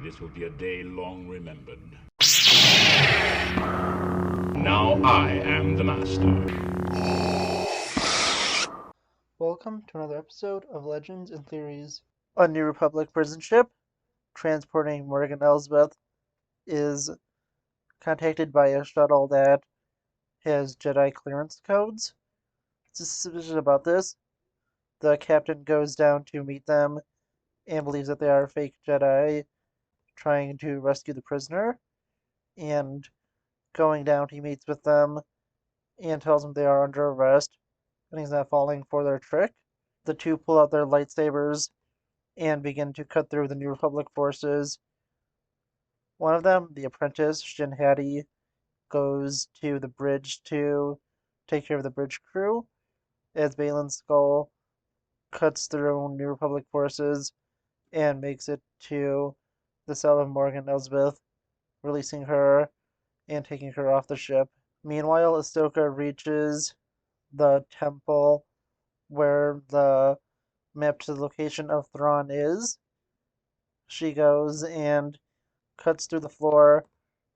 This will be a day long remembered. Now I am the master. Welcome to another episode of Legends and Theories. A New Republic prison ship transporting Morgan Elsbeth is contacted by a shuttle that has Jedi clearance codes. Suspicious about this, the captain goes down to meet them and believes that they are fake Jedi trying to rescue the prisoner. And going down, he meets with them and tells them they are under arrest and he's not falling for their trick. The two pull out their lightsabers and begin to cut through the New Republic forces. One of them, the apprentice, Shin Hati, goes to the bridge to take care of the bridge crew as Balin's skull cuts through New Republic forces and makes it to the cell of Morgan Elsbeth, releasing her and taking her off the ship. Meanwhile, Ahsoka reaches the temple where the map to the location of Thrawn is. She goes and cuts through the floor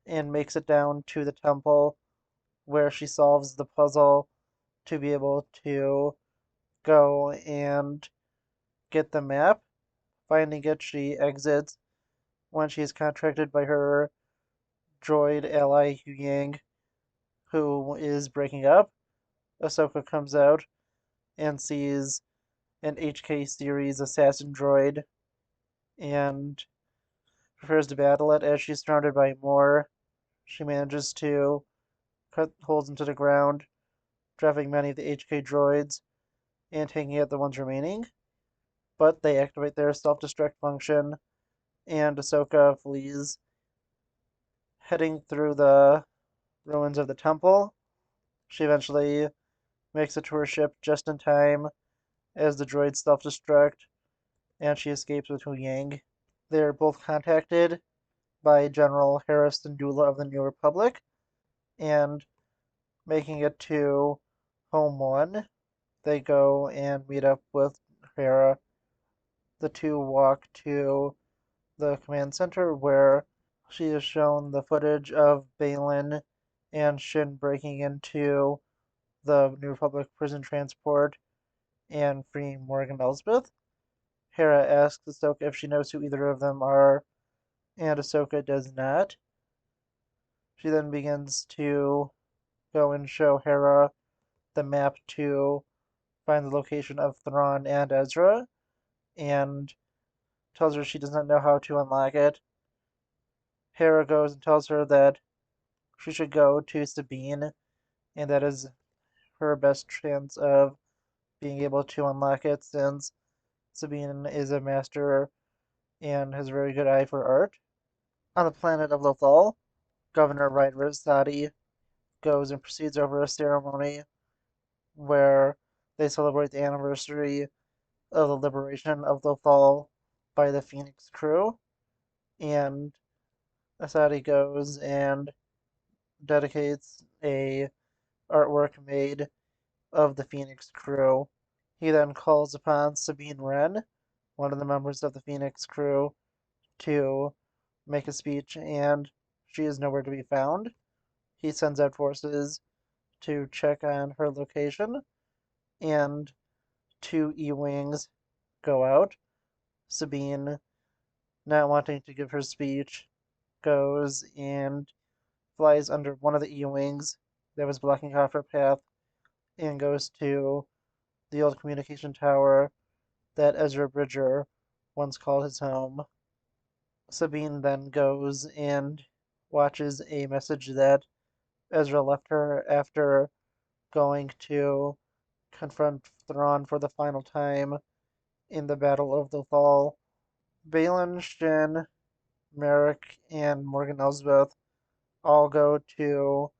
and makes it down to the temple where she solves the puzzle to be able to go and get the map. Finding it, she exits when she is contracted by her droid ally Huyang, who is breaking up. Ahsoka comes out and sees an HK series assassin droid and prepares to battle it. As she's surrounded by more, she manages to cut holes into the ground, dropping many of the HK droids and taking out the ones remaining. But they activate their self-destruct function, and Ahsoka flees, heading through the ruins of the temple. She eventually makes it to her ship just in time as the droids self-destruct, and she escapes with Hu Yang. They are both contacted by General Hera Syndulla of the New Republic, and making it to Home 1, they go and meet up with Hera. The two walk to the command center where she is shown the footage of Balin and Shin breaking into the New Republic prison transport and freeing Morgan Elsbeth. Hera asks Ahsoka if she knows who either of them are, and Ahsoka does not. She then begins to go and show Hera the map to find the location of Thrawn and Ezra, and tells her she does not know how to unlock it. Hera goes and tells her that she should go to Sabine, and that is her best chance of being able to unlock it, since Sabine is a master and has a very good eye for art. On the planet of Lothal, Governor Wright Rosati goes and proceeds over a ceremony where they celebrate the anniversary of the liberation of Lothal by the Phoenix crew, and Asadi goes and dedicates a artwork made of the Phoenix crew. He then calls upon Sabine Wren, one of the members of the Phoenix crew, to make a speech, and she is nowhere to be found. He sends out forces to check on her location, and two E-Wings go out. Sabine, not wanting to give her speech, goes and flies under one of the E-Wings that was blocking off her path and goes to the old communication tower that Ezra Bridger once called his home. Sabine then goes and watches a message that Ezra left her after going to confront Thrawn for the final time in the Battle of the Fall. Balin, Shin, Merrick, and Morgan Elsbeth all go to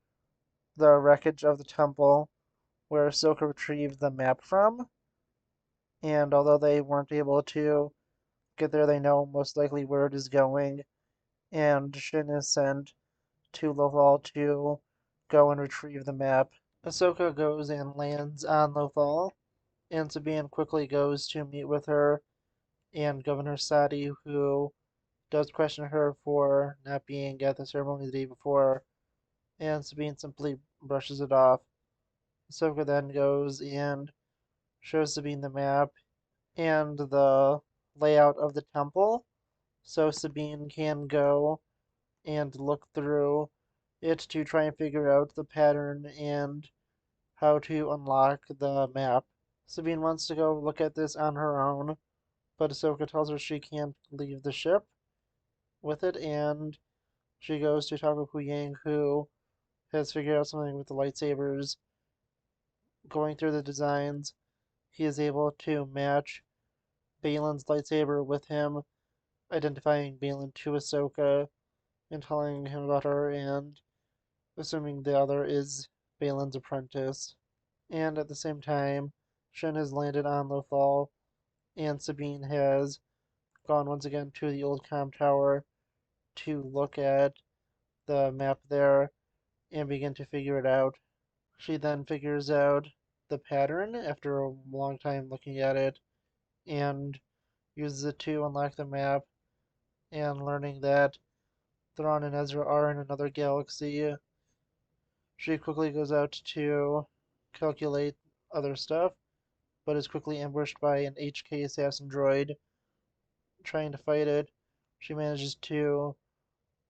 the wreckage of the temple where Ahsoka retrieved the map from, and although they weren't able to get there, they know most likely where it is going, and Shin is sent to Lothal to go and retrieve the map. Ahsoka goes and lands on Lothal, and Sabine quickly goes to meet with her and Governor Sadi, who does question her for not being at the ceremony the day before, and Sabine simply brushes it off. Ahsoka then goes and shows Sabine the map and the layout of the temple, so Sabine can go and look through it to try and figure out the pattern and how to unlock the map. Sabine wants to go look at this on her own, but Ahsoka tells her she can't leave the ship with it, and she goes to talk with Huyang, who has figured out something with the lightsabers. Going through the designs, he is able to match Balin's lightsaber with him, identifying Balin to Ahsoka and telling him about her, and assuming the other is Balin's apprentice. And at the same time, Shin has landed on Lothal, and Sabine has gone once again to the old comm tower to look at the map there and begin to figure it out. She then figures out the pattern after a long time looking at it and uses it to unlock the map, and learning that Thrawn and Ezra are in another galaxy. She quickly goes out to calculate other stuff, but is quickly ambushed by an HK assassin droid trying to fight it. She manages to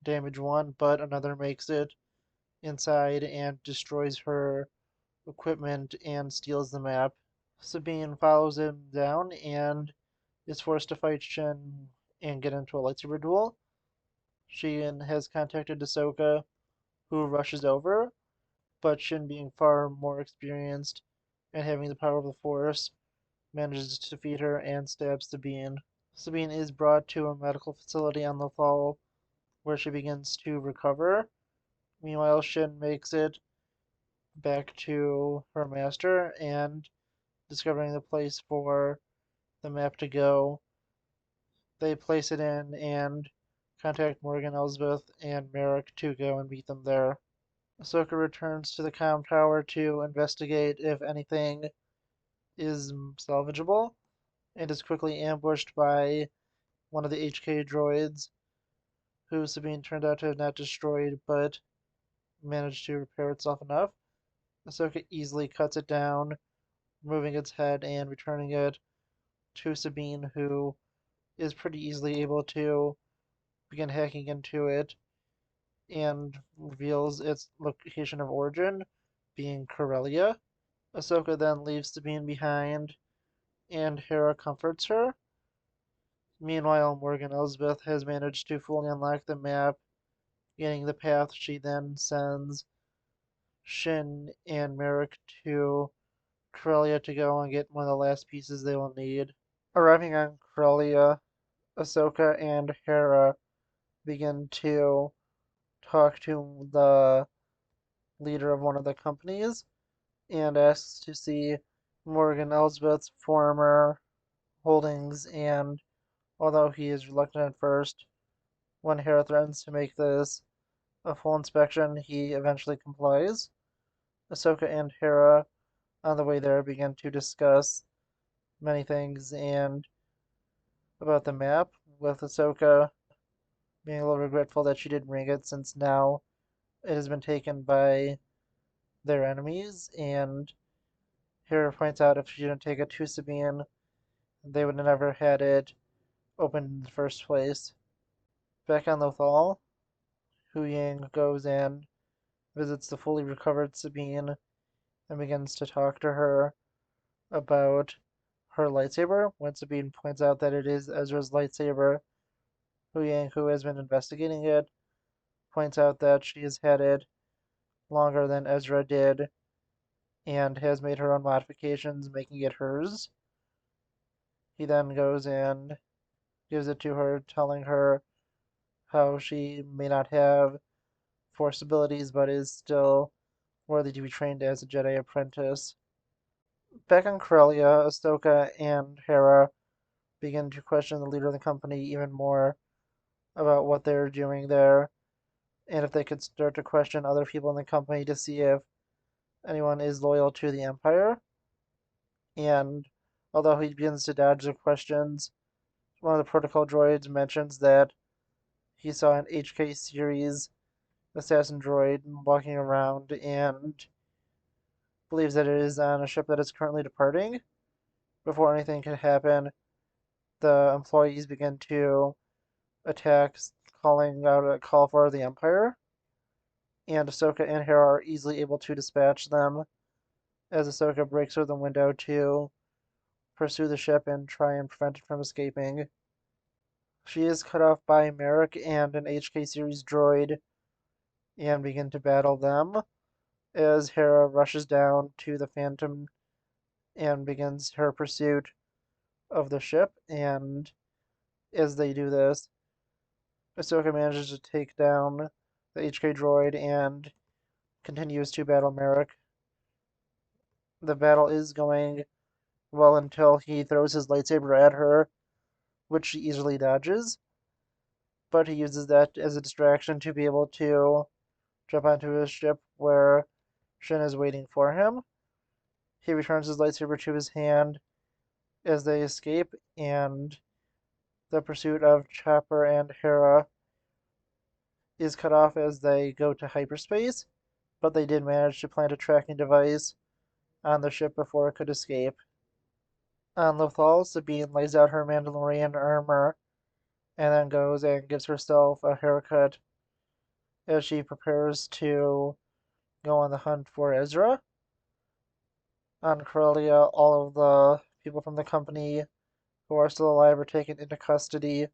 damage one, but another makes it inside and destroys her equipment and steals the map. Sabine follows him down and is forced to fight Shin and get into a lightsaber duel. She has contacted Ahsoka, who rushes over, but Shin, being far more experienced and having the power of the Force, manages to defeat her and stabs Sabine. Sabine is brought to a medical facility on Lothal, where she begins to recover. Meanwhile, Shin makes it back to her master, and discovering the place for the map to go, they place it in and contact Morgan Elsbeth and Merrick to go and meet them there. Ahsoka returns to the comm tower to investigate if anything is salvageable, and is quickly ambushed by one of the HK droids, who Sabine turned out to have not destroyed but managed to repair itself enough. Ahsoka easily cuts it down, removing its head and returning it to Sabine, who is pretty easily able to begin hacking into it and reveals its location of origin, being Corellia. Ahsoka then leaves Sabine behind, and Hera comforts her. Meanwhile, Morgan Elsbeth has managed to fully unlock the map, gaining the path. She then sends Shin and Merrick to Corellia to go and get one of the last pieces they will need. Arriving on Corellia, Ahsoka and Hera begin to talk to the leader of one of the companies and asks to see Morgan Elsbeth's former holdings, and although he is reluctant at first, when Hera threatens to make this a full inspection, he eventually complies. Ahsoka and Hera, on the way there, begin to discuss many things and about the map, with Ahsoka being a little regretful that she didn't bring it since now it has been taken by their enemies, and Hera points out if she didn't take it to Sabine, they would have never had it opened in the first place. Back on Lothal, Huyang goes and visits the fully recovered Sabine and begins to talk to her about her lightsaber. When Sabine points out that it is Ezra's lightsaber, Huyang, who has been investigating it, points out that she has had it longer than Ezra did and has made her own modifications, making it hers. He then goes and gives it to her, telling her how she may not have Force abilities but is still worthy to be trained as a Jedi apprentice. Back on Corellia, Ahsoka and Hera begin to question the leader of the company even more about what they're doing there, and if they could start to question other people in the company to see if anyone is loyal to the Empire. And although he begins to dodge the questions, one of the protocol droids mentions that he saw an HK series assassin droid walking around and believes that it is on a ship that is currently departing. Before anything can happen, the employees begin to attack, calling out a call for the Empire, and Ahsoka and Hera are easily able to dispatch them as Ahsoka breaks through the window to pursue the ship and try and prevent it from escaping. She is cut off by Merrick and an HK series droid and begin to battle them as Hera rushes down to the Phantom and begins her pursuit of the ship. And as they do this, Ahsoka manages to take down the HK droid and continues to battle Merrick. The battle is going well until he throws his lightsaber at her, which she easily dodges, but he uses that as a distraction to be able to jump onto his ship where Shin is waiting for him. He returns his lightsaber to his hand as they escape, and the pursuit of Chopper and Hera is cut off as they go to hyperspace, but they did manage to plant a tracking device on the ship before it could escape. On Lothal, Sabine lays out her Mandalorian armor and then goes and gives herself a haircut as she prepares to go on the hunt for Ezra. On Corellia, all of the people from the company who are still alive are taken into custody,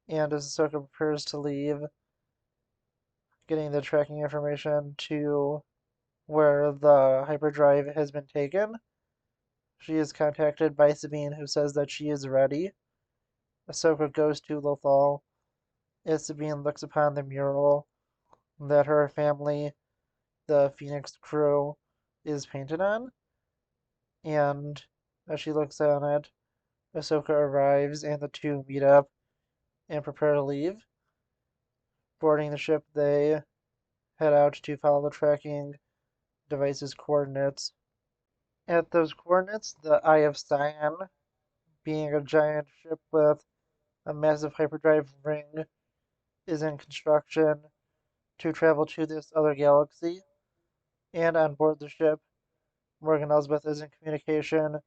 and as Ahsoka prepares to leave, getting the tracking information to where the hyperdrive has been taken, she is contacted by Sabine, who says that she is ready. Ahsoka goes to Lothal as Sabine looks upon the mural that her family, the Phoenix crew, is painted on, and as she looks on it, Ahsoka arrives and the two meet up and prepare to leave. Boarding the ship, they head out to follow the tracking device's coordinates. At those coordinates, the Eye of Sion, being a giant ship with a massive hyperdrive ring, is in construction to travel to this other galaxy. And on board the ship, Morgan Elsbeth is in communication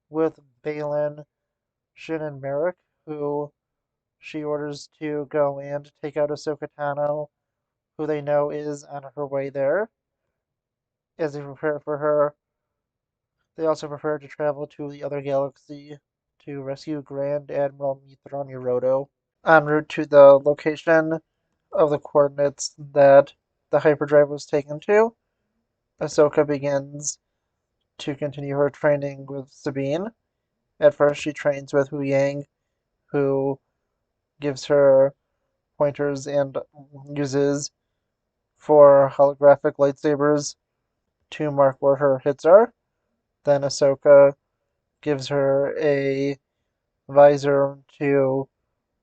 with Balin, Shin, and Merrick, who she orders to go and take out Ahsoka Tano, who they know is on her way there. As they prepare for her, they also prepare to travel to the other galaxy to rescue Grand Admiral Mithron Yorodo. En route to the location of the coordinates that the hyperdrive was taken to, Ahsoka begins to continue her training with Sabine. At first, she trains with Hu Yang, who gives her pointers and uses for holographic lightsabers to mark where her hits are. Then Ahsoka gives her a visor to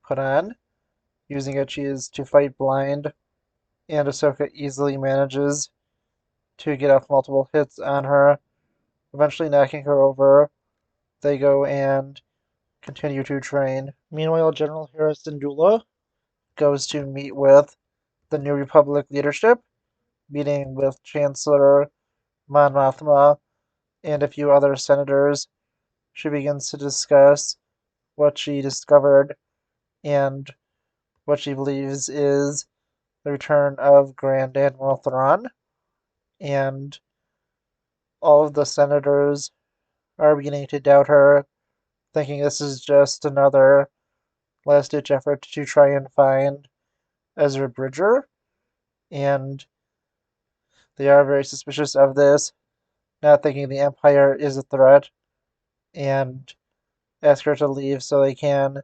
put on. Using it, she is to fight blind, and Ahsoka easily manages to get off multiple hits on her, eventually knocking her over. They go and continue to train. Meanwhile, General Harrison Dula goes to meet with the New Republic leadership, meeting with Chancellor Mon Mothma and a few other senators. She begins to discuss what she discovered and what she believes is the return of Grand Admiral Thrawn, and all of the senators are beginning to doubt her, thinking this is just another last-ditch effort to try and find Ezra Bridger, and they are very suspicious of this, not thinking the Empire is a threat, and ask her to leave so they can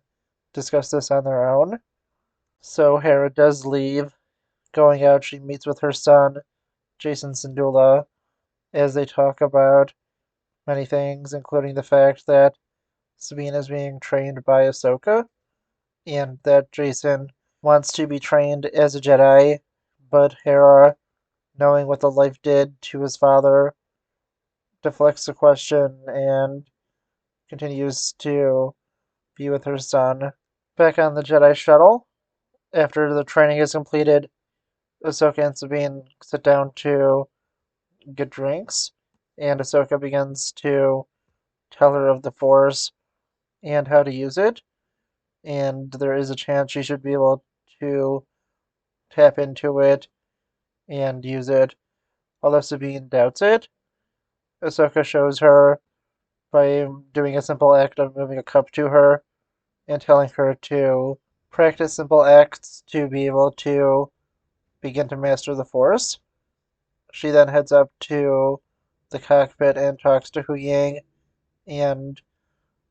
discuss this on their own. So Hera does leave. Going out, she meets with her son, Jason Syndulla, as they talk about many things, including the fact that Sabine is being trained by Ahsoka, and that Jason wants to be trained as a Jedi, but Hera, knowing what the life did to his father, deflects the question and continues to be with her son. Back on the Jedi shuttle, After the training is completed, Ahsoka and Sabine sit down to get drinks, and Ahsoka begins to tell her of the Force and how to use it, and there is a chance she should be able to tap into it and use it, although Sabine doubts it. Ahsoka shows her by doing a simple act of moving a cup to her and telling her to practice simple acts to be able to begin to master the Force. She then heads up to the cockpit and talks to Hu Yang and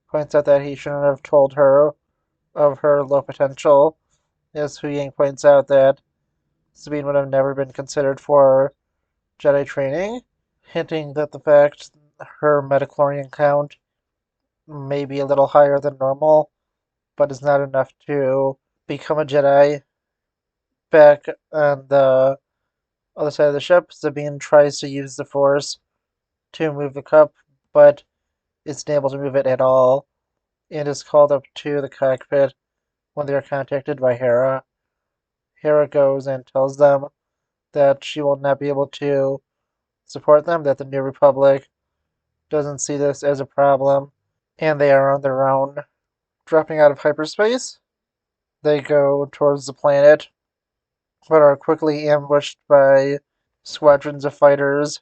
points out that he shouldn't have told her of her low potential, as Hu Yang points out that Sabine would have never been considered for Jedi training, hinting that the fact her metachlorian count may be a little higher than normal, but is not enough to become a Jedi. Back on the other side of the ship, Sabine tries to use the Force to move the cup, but isn't able to move it at all, and is called up to the cockpit when they are contacted by Hera. Hera goes and tells them that she will not be able to support them, that the New Republic doesn't see this as a problem, and they are on their own. Dropping out of hyperspace, they go towards the planet, but are quickly ambushed by squadrons of fighters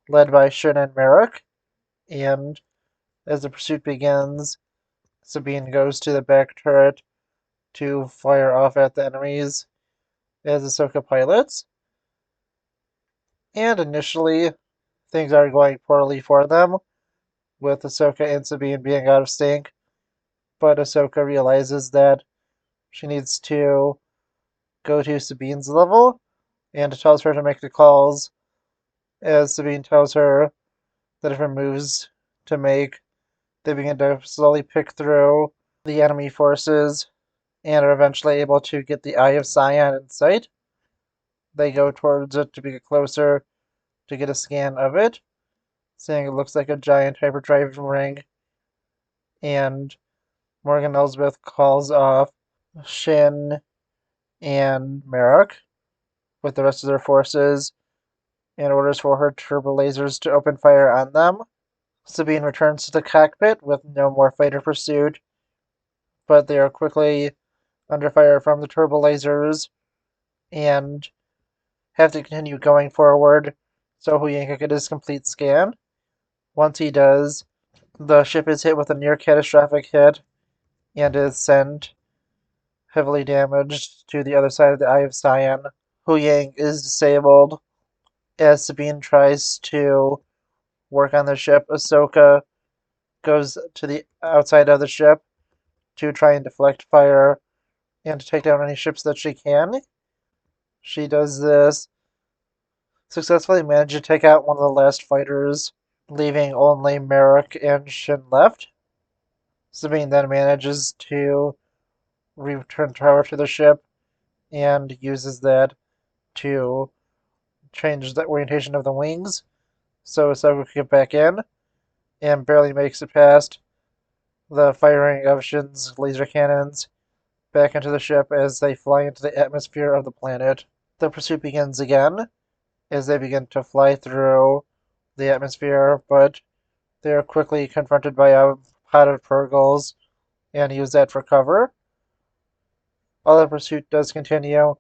led by Shin and Merrick, and as the pursuit begins, Sabine goes to the back turret to fire off at the enemies as Ahsoka pilots. And initially, things are going poorly for them, with Ahsoka and Sabine being out of sync, but Ahsoka realizes that she needs to go to Sabine's level and tells her to make the calls, as Sabine tells her the different moves to make. They begin to slowly pick through the enemy forces and are eventually able to get the Eye of Sion in sight. They go towards it to get closer to get a scan of it, saying it looks like a giant hyperdrive ring, and Morgan Elsbeth calls off Shin and Merrick with the rest of their forces and orders for her turbo lasers to open fire on them. Sabine returns to the cockpit with no more fighter pursuit, but they are quickly under fire from the turbo lasers and have to continue going forward so Hu Yang can get his complete scan. Once he does, the ship is hit with a near catastrophic hit and is sent heavily damaged to the other side of the Eye of Sion. Hu Yang is disabled as Sabine tries to work on the ship. Ahsoka goes to the outside of the ship to try and deflect fire and to take down any ships that she can. She does this, successfully managed to take out one of the last fighters, leaving only Merrick and Shin left. Sabine then manages to return power to the ship and uses that to change the orientation of the wings so Ahsoka can get back in, and barely makes it past the firing of Shin's laser cannons back into the ship as they fly into the atmosphere of the planet. The pursuit begins again as they begin to fly through the atmosphere, but they are quickly confronted by a pod of Purgles and use that for cover. While the pursuit does continue,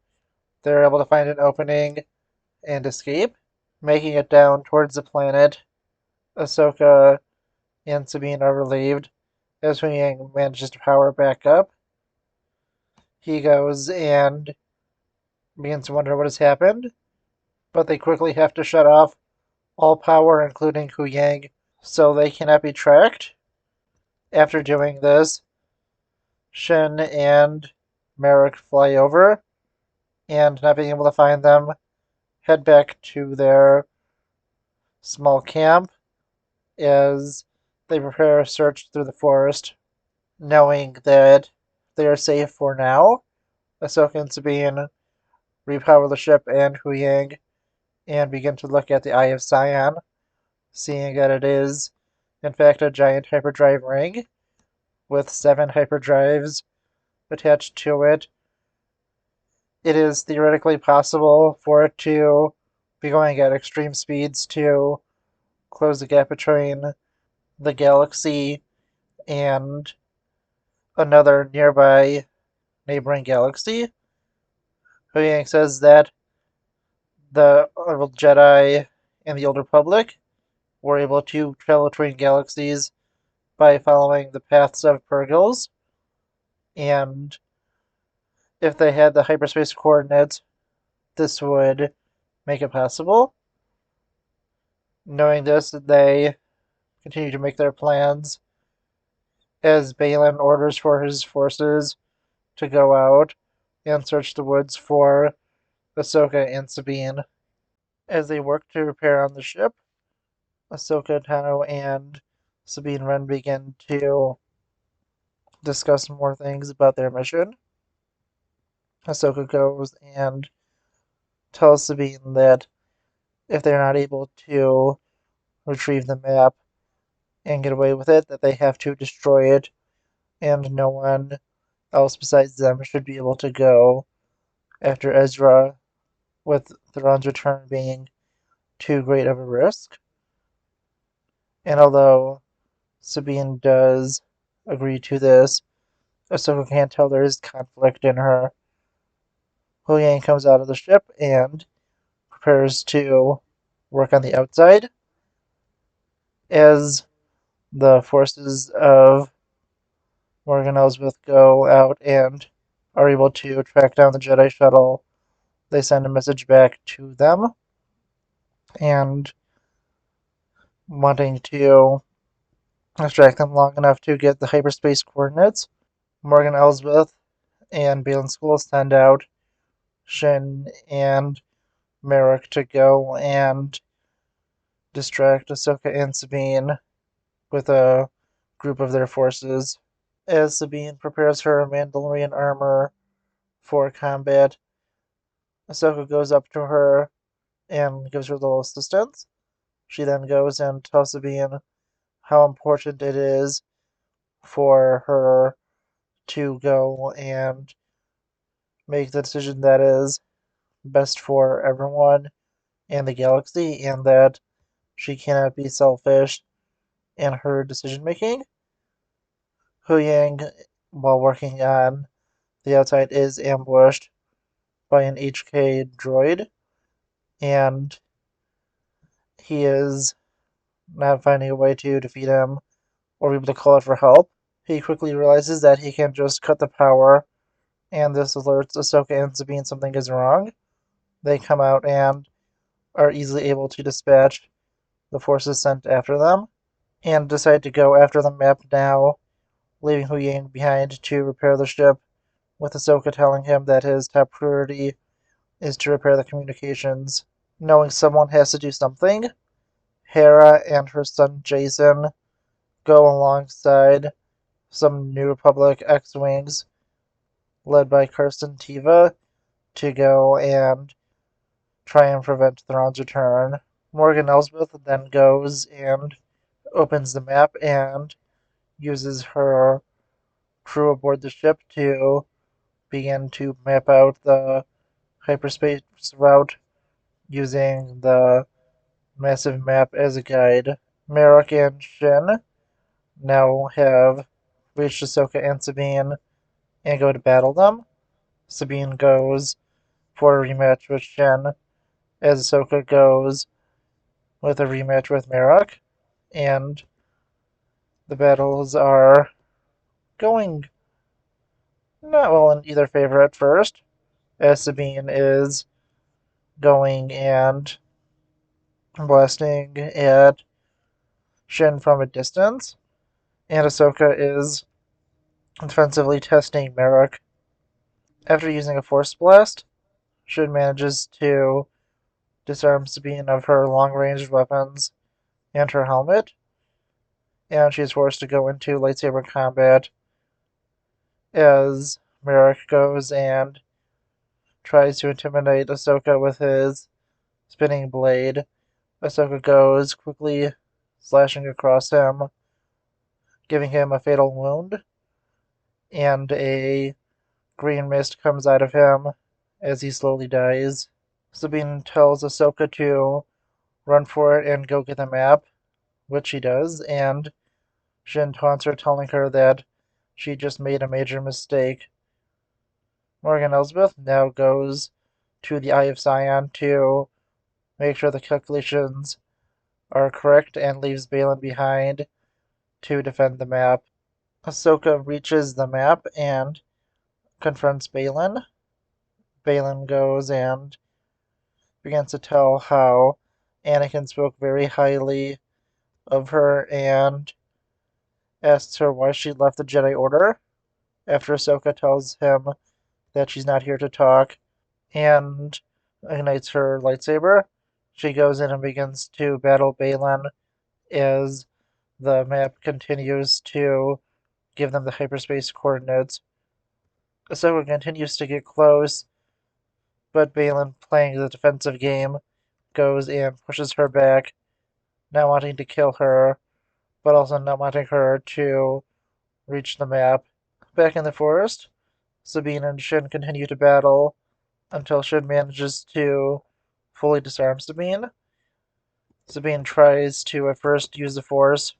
they're able to find an opening and escape, making it down towards the planet. Ahsoka and Sabine are relieved as Hu Yang manages to power back up. He goes and begins to wonder what has happened, but they quickly have to shut off all power, including Hu Yang, so they cannot be tracked. After doing this, Shin and Merrick fly over, and not being able to find them, head back to their small camp as they prepare a search through the forest, knowing that they are safe for now. Ahsoka and Sabine repower the ship and Hu Yang and begin to look at the Eye of Sion, seeing that it is, in fact, a giant hyperdrive ring with 7 hyperdrives attached to it, it is theoretically possible for it to be going at extreme speeds to close the gap between the galaxy and another nearby neighboring galaxy. Huyang says that the Jedi and the Old Republic were able to travel between galaxies by following the paths of Purgils, and if they had the hyperspace coordinates, this would make it possible. Knowing this, they continue to make their plans as Balin orders for his forces to go out and search the woods for Ahsoka and Sabine. As they work to repair on the ship, Ahsoka Tano and Sabine Wren begin to discuss more things about their mission. Ahsoka goes and tells Sabine that if they're not able to retrieve the map and get away with it, that they have to destroy it, and no one else besides them should be able to go after Ezra, with Thrawn's return being too great of a risk. And although Sabine does agree to this, Ahsoka can't tell there is conflict in her. Huyang comes out of the ship and prepares to work on the outside as the forces of Morgan Elsbeth go out and are able to track down the Jedi shuttle. They send a message back to them and wanting to distract them long enough to get the hyperspace coordinates. Morgan Elsbeth and Balin School send out Shin and Merrick to go and distract Ahsoka and Sabine with a group of their forces. As Sabine prepares her Mandalorian armor for combat, Ahsoka goes up to her and gives her a little assistance. She then goes and tells Sabine how important it is for her to go and make the decision that is best for everyone in the galaxy, and that she cannot be selfish in her decision making. Huyang, while working on the outside, is ambushed by an HK droid, and he is not finding a way to defeat him or be able to call out for help. He quickly realizes that he can just cut the power, and this alerts Ahsoka and Sabine something is wrong. They come out and are easily able to dispatch the forces sent after them, and decide to go after the map now, leaving Huyang behind to repair the ship, with Ahsoka telling him that his top priority is to repair the communications. Knowing someone has to do something, Hera and her son Jason go alongside some New Republic X-Wings led by Kirsten Teva to go and try and prevent Thrawn's return. Morgan Elsbeth then goes and opens the map and uses her crew aboard the ship to begin to map out the hyperspace route using the massive map as a guide. Merrick and Shin now have reached Ahsoka and Sabine and go to battle them. Sabine goes for a rematch with Shin, as Ahsoka goes with a rematch with Merrick, and the battles are going not well in either favor at first, as Sabine is going and blasting at Shin from a distance, and Ahsoka is defensively testing Merrick. After using a Force Blast, Shin manages to disarm Sabine of her long-range weapons and her helmet, and she is forced to go into lightsaber combat as Merrick goes and tries to intimidate Ahsoka with his spinning blade. Ahsoka goes, quickly slashing across him, giving him a fatal wound, and a green mist comes out of him as he slowly dies. Sabine tells Ahsoka to run for it and go get the map, which she does, and Shin taunts her, telling her that she just made a major mistake. Morgan Elsbeth now goes to the Eye of Sion to make sure the calculations are correct and leaves Balin behind to defend the map. Ahsoka reaches the map and confronts Balin. Balin goes and begins to tell how Anakin spoke very highly of her and asks her why she left the Jedi Order after Ahsoka tells him that she's not here to talk and ignites her lightsaber. She goes in and begins to battle Balin as the map continues to give them the hyperspace coordinates. Ahsoka continues to get close, but Balin, playing the defensive game, goes and pushes her back, not wanting to kill her, but also not wanting her to reach the map. Back in the forest, Sabine and Shin continue to battle until Shin manages to fully disarm Sabine. Sabine tries to at first use the Force,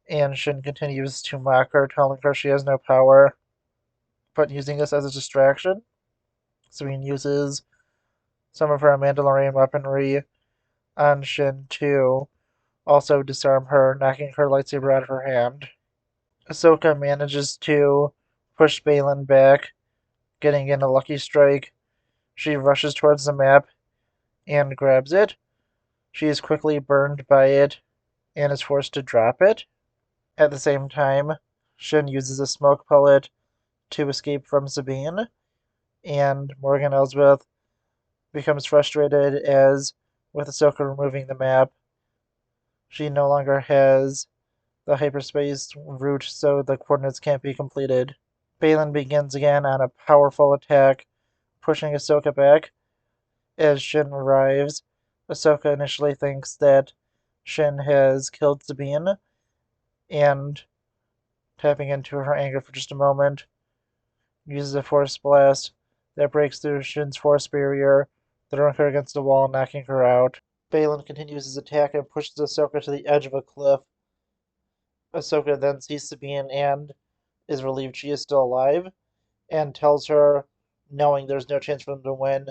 and Shin continues to mock her, telling her she has no power, but using this as a distraction. Sabine uses some of her Mandalorian weaponry on Shin to also disarm her, knocking her lightsaber out of her hand. Ahsoka manages to push Balin back, getting in a lucky strike. She rushes towards the map and grabs it. She is quickly burned by it and is forced to drop it. At the same time, Shin uses a smoke pellet to escape from Sabine, and Morgan Elsbeth becomes frustrated as, with Ahsoka removing the map, she no longer has the hyperspace route, so the coordinates can't be completed. Balin begins again on a powerful attack, pushing Ahsoka back. As Shin arrives, Ahsoka initially thinks that Shin has killed Sabine, and, tapping into her anger for just a moment, uses a force blast that breaks through Shin's force barrier, throwing her against a wall, knocking her out. Balin continues his attack and pushes Ahsoka to the edge of a cliff. Ahsoka then sees Sabine and is relieved she is still alive, and tells her, knowing there's no chance for them to win,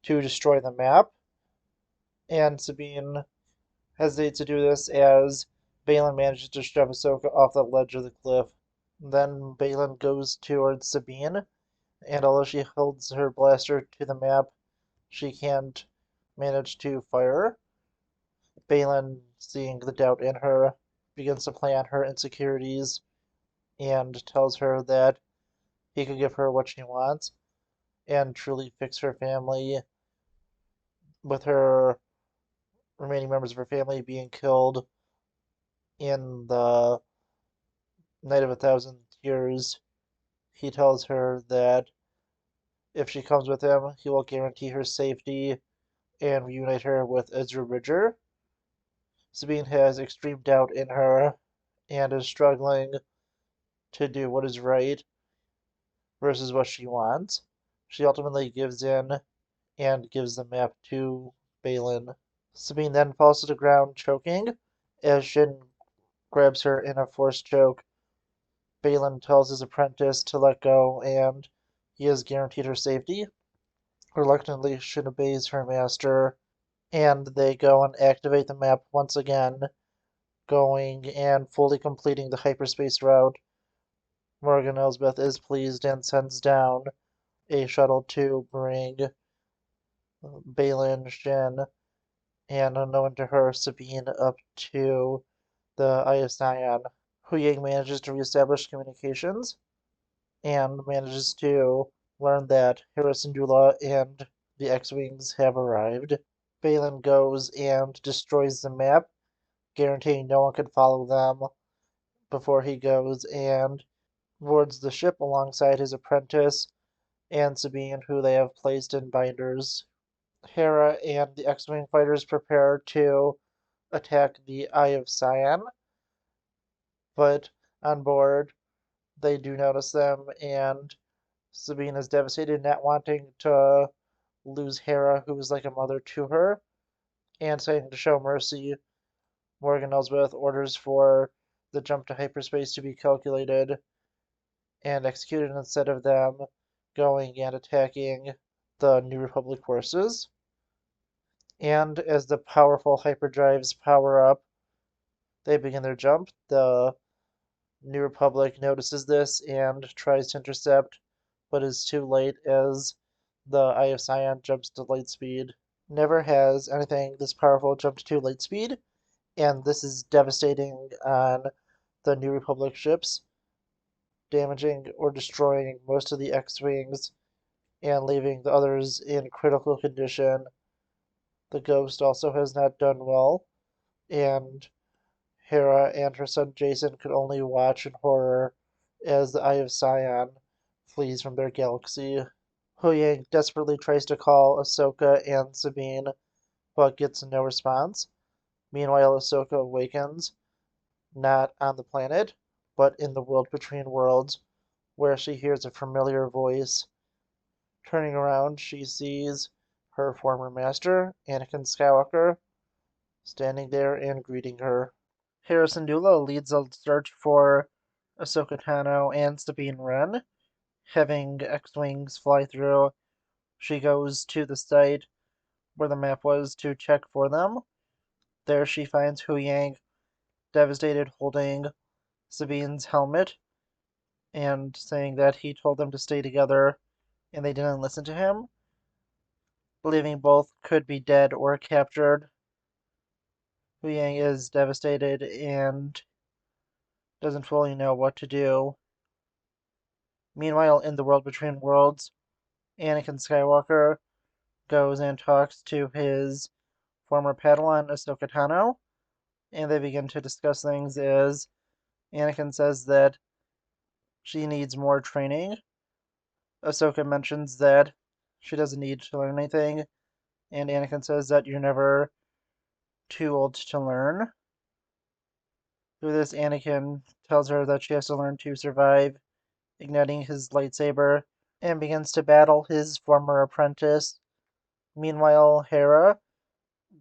to destroy the map. And Sabine hesitates to do this as Balin manages to shove Ahsoka off the ledge of the cliff. Then Balin goes towards Sabine, and although she holds her blaster to the map, she can't manage to fire. Balin, seeing the doubt in her, begins to play on her insecurities and tells her that he could give her what she wants and truly fix her family, with her remaining members of her family being killed in the Night of a Thousand Years. He tells her that if she comes with him, he will guarantee her safety and reunite her with Ezra Bridger. Sabine has extreme doubt in her and is struggling to do what is right versus what she wants. She ultimately gives in and gives the map to Balin. Sabine then falls to the ground choking as Shin grabs her in a forced choke. Balin tells his apprentice to let go and he has guaranteed her safety. Reluctantly, Shin obeys her master and they go and activate the map once again, going and fully completing the hyperspace route. Morgan Elsbeth is pleased and sends down a shuttle to bring Balin, Shin, and unknown to her, Sabine, up to the Eye of Sion. Huyang manages to reestablish communications and manages to learn that Hera Syndulla and the X-Wings have arrived. Balin goes and destroys the map, guaranteeing no one can follow them before he goes and boards the ship alongside his apprentice and Sabine, who they have placed in binders. Hera and the X-Wing fighters prepare to attack the Eye of Sion, but on board they do notice them, and Sabine is devastated, not wanting to lose Hera, who was like a mother to her, and deciding to show mercy, Morgan Elsbeth orders for the jump to hyperspace to be calculated and executed instead of them going and attacking the New Republic forces. And as the powerful hyperdrives power up, they begin their jump. The New Republic notices this and tries to intercept, but is too late as the Eye of Sion jumps to light speed. Never has anything this powerful jumped to light speed, and this is devastating on the New Republic ships, damaging or destroying most of the X-Wings and leaving the others in critical condition. The Ghost also has not done well, and Hera and her son Jason could only watch in horror as the Eye of Sion flees from their galaxy. Huyang desperately tries to call Ahsoka and Sabine, but gets no response. Meanwhile, Ahsoka awakens, not on the planet, but in the world between worlds, where she hears a familiar voice. Turning around, she sees her former master, Anakin Skywalker, standing there and greeting her. Hera Syndulla leads a search for Ahsoka Tano and Sabine Wren. Having X-Wings fly through, she goes to the site where the map was to check for them. There she finds Huyang devastated, holding Sabine's helmet and saying that he told them to stay together and they didn't listen to him, believing both could be dead or captured. Huyang is devastated and doesn't fully know what to do. Meanwhile, in the world between worlds, Anakin Skywalker goes and talks to his former Padawan, Ahsoka Tano, and they begin to discuss things as Anakin says that she needs more training. Ahsoka mentions that she doesn't need to learn anything, and Anakin says that you're never too old to learn. Through this, Anakin tells her that she has to learn to survive, igniting his lightsaber, and begins to battle his former apprentice. Meanwhile, Hera,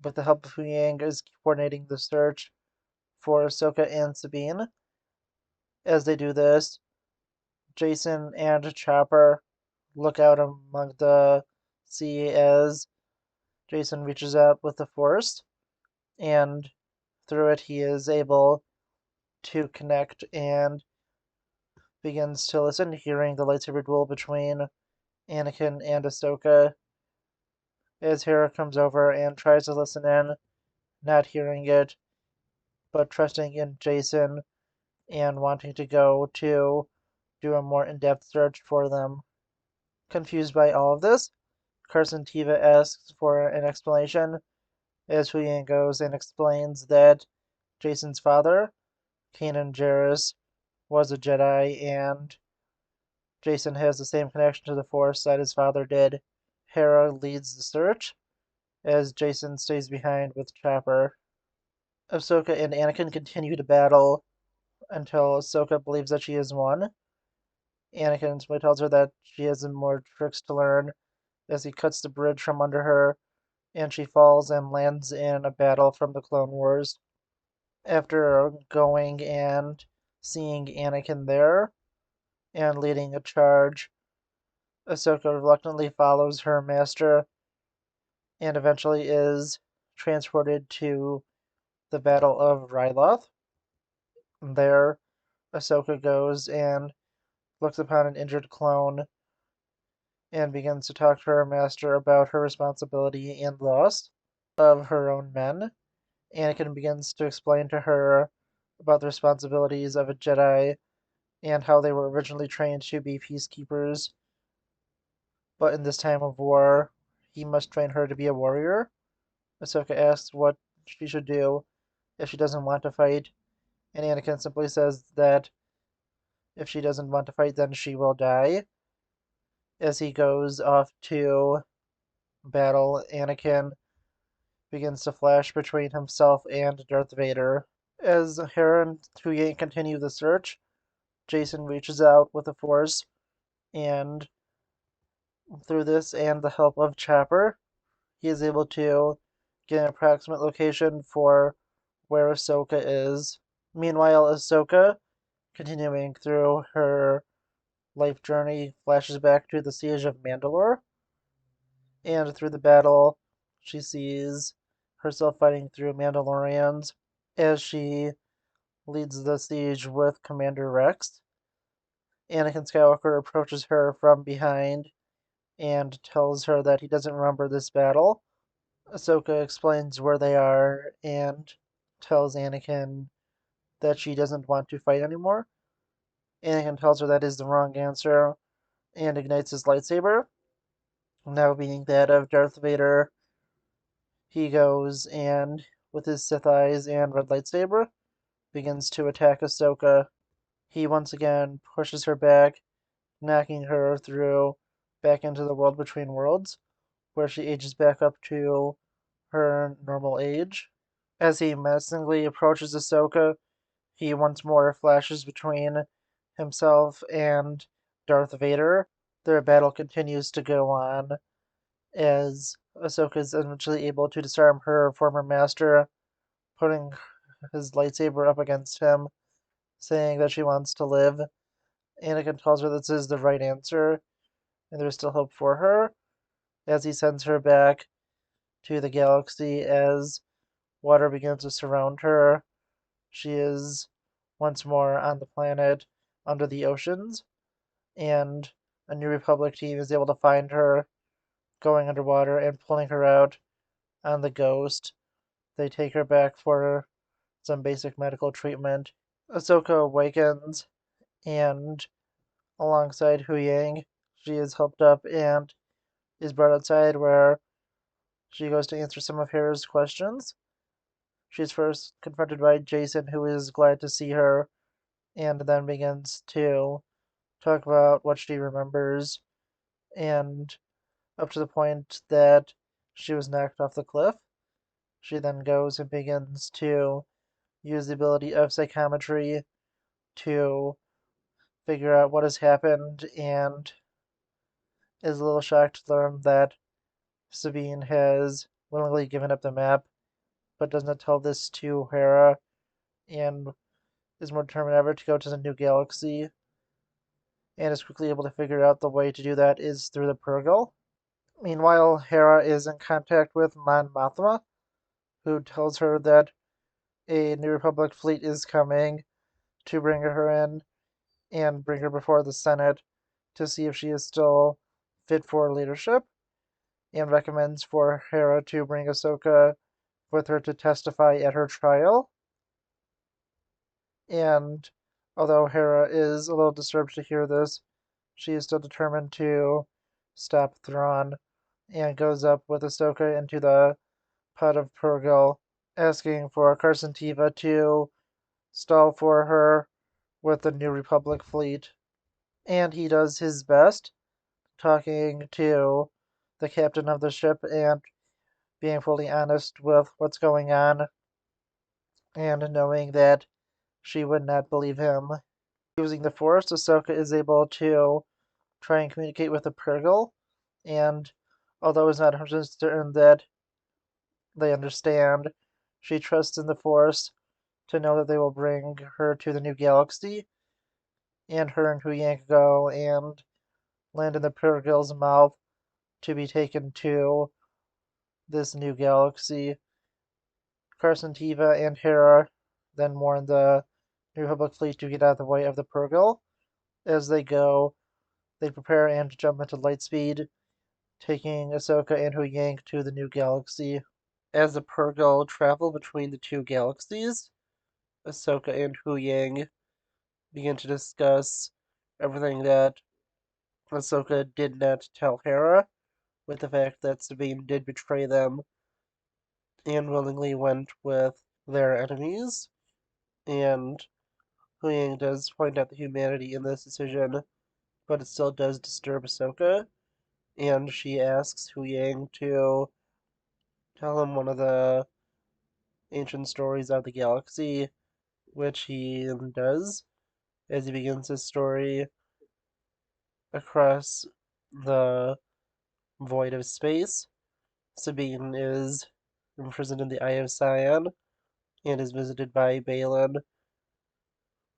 with the help of Huyang, is coordinating the search for Ahsoka and Sabine. As they do this, Jason and Chopper look out among the sea as Jason reaches out with the Force, and through it he is able to connect and begins to listen, hearing the lightsaber duel between Anakin and Ahsoka. As Hera comes over and tries to listen in, not hearing it, but trusting in Jason and wanting to go to do a more in-depth search for them. Confused by all of this, Carson Teva asks for an explanation as Huyang goes and explains that Jason's father, Kanan Jarrus, was a Jedi and Jason has the same connection to the Force that his father did. Hera leads the search as Jason stays behind with Chopper. Ahsoka and Anakin continue to battle until Ahsoka believes that she has won. Anakin simply tells her that she has more tricks to learn as he cuts the bridge from under her and she falls and lands in a battle from the Clone Wars. After going and seeing Anakin there and leading a charge, Ahsoka reluctantly follows her master and eventually is transported to the Battle of Ryloth. There, Ahsoka goes and looks upon an injured clone and begins to talk to her master about her responsibility and loss of her own men. Anakin begins to explain to her about the responsibilities of a Jedi and how they were originally trained to be peacekeepers, but in this time of war, he must train her to be a warrior. Ahsoka asks what she should do if she doesn't want to fight, and Anakin simply says that if she doesn't want to fight, then she will die. As he goes off to battle, Anakin begins to flash between himself and Darth Vader. As Hera and Huyang continue the search, Jason reaches out with the Force and Through this and the help of Chopper, he is able to get an approximate location for where Ahsoka is. Meanwhile, Ahsoka, continuing through her life journey, flashes back to the siege of Mandalore, and through the battle, she sees herself fighting through Mandalorians as she leads the siege with Commander Rex. Anakin Skywalker approaches her from behind and tells her that he doesn't remember this battle. Ahsoka explains where they are and tells Anakin that she doesn't want to fight anymore. Anakin tells her that is the wrong answer and ignites his lightsaber. Now being that of Darth Vader, he goes and, with his Sith eyes and red lightsaber, begins to attack Ahsoka. He once again pushes her back, knocking her through back into the world between worlds, where she ages back up to her normal age. As he menacingly approaches Ahsoka, he once more flashes between himself and Darth Vader. Their battle continues to go on as Ahsoka is eventually able to disarm her former master, putting his lightsaber up against him, saying that she wants to live. Anakin tells her this is the right answer, and there's still hope for her, as he sends her back to the galaxy as water begins to surround her. She is once more on the planet under the oceans, and a New Republic team is able to find her going underwater and pulling her out on the Ghost. They take her back for some basic medical treatment. Ahsoka awakens, and alongside Hu Yang, she is helped up and is brought outside where she goes to answer some of Hera's questions. She's first confronted by Jason, who is glad to see her, and then begins to talk about what she remembers, and up to the point that she was knocked off the cliff. She then goes and begins to use the ability of psychometry to figure out what has happened, and is a little shocked to learn that Sabine has willingly given up the map, but does not tell this to Hera, and is more determined ever to go to the new galaxy, and is quickly able to figure out the way to do that is through the Purgle. Meanwhile, Hera is in contact with Mon Mothma, who tells her that a New Republic fleet is coming to bring her in and bring her before the Senate to see if she is still fit for leadership, and recommends for Hera to bring Ahsoka with her to testify at her trial. And although Hera is a little disturbed to hear this, she is still determined to stop Thrawn, and goes up with Ahsoka into the pot of Purgle, asking for Carson Teva to stall for her with the New Republic fleet. And he does his best, talking to the captain of the ship and being fully honest with what's going on, and knowing that she would not believe him. Using the Force, Ahsoka is able to try and communicate with the Purgle, and although it's not 100% certain that they understand, she trusts in the Force to know that they will bring her to the new galaxy, and her and Hu Yang go and land in the Purgle's mouth to be taken to this new galaxy. Carson Teva and Hera then warn the New Republic fleet to get out of the way of the Purgle. As they go, they prepare and jump into lightspeed, taking Ahsoka and Hu Yang to the new galaxy. As the Purgle travel between the two galaxies, Ahsoka and Hu Yang begin to discuss everything that Ahsoka did not tell Hera, with the fact that Sabine did betray them and willingly went with their enemies. And Hu Yang does point out the humanity in this decision, but it still does disturb Ahsoka, and she asks Hu Yang to tell him one of the ancient stories of the galaxy, which he does as he begins his story across the void of space. Sabine is imprisoned in the Eye of Sion and is visited by Balin,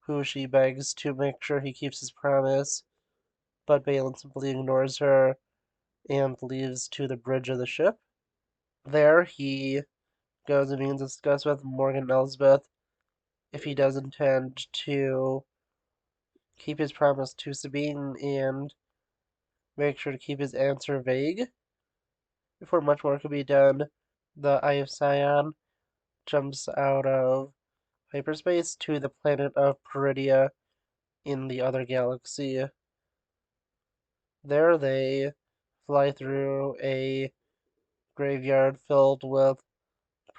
who she begs to make sure he keeps his promise, but Balin simply ignores her and leaves to the bridge of the ship. There, he goes and begins to discuss with Morgan Elsbeth if he does intend to keep his promise to Sabine and make sure to keep his answer vague. Before much more can be done, the Eye of Sion jumps out of hyperspace to the planet of Peridia in the other galaxy. There they fly through a graveyard filled with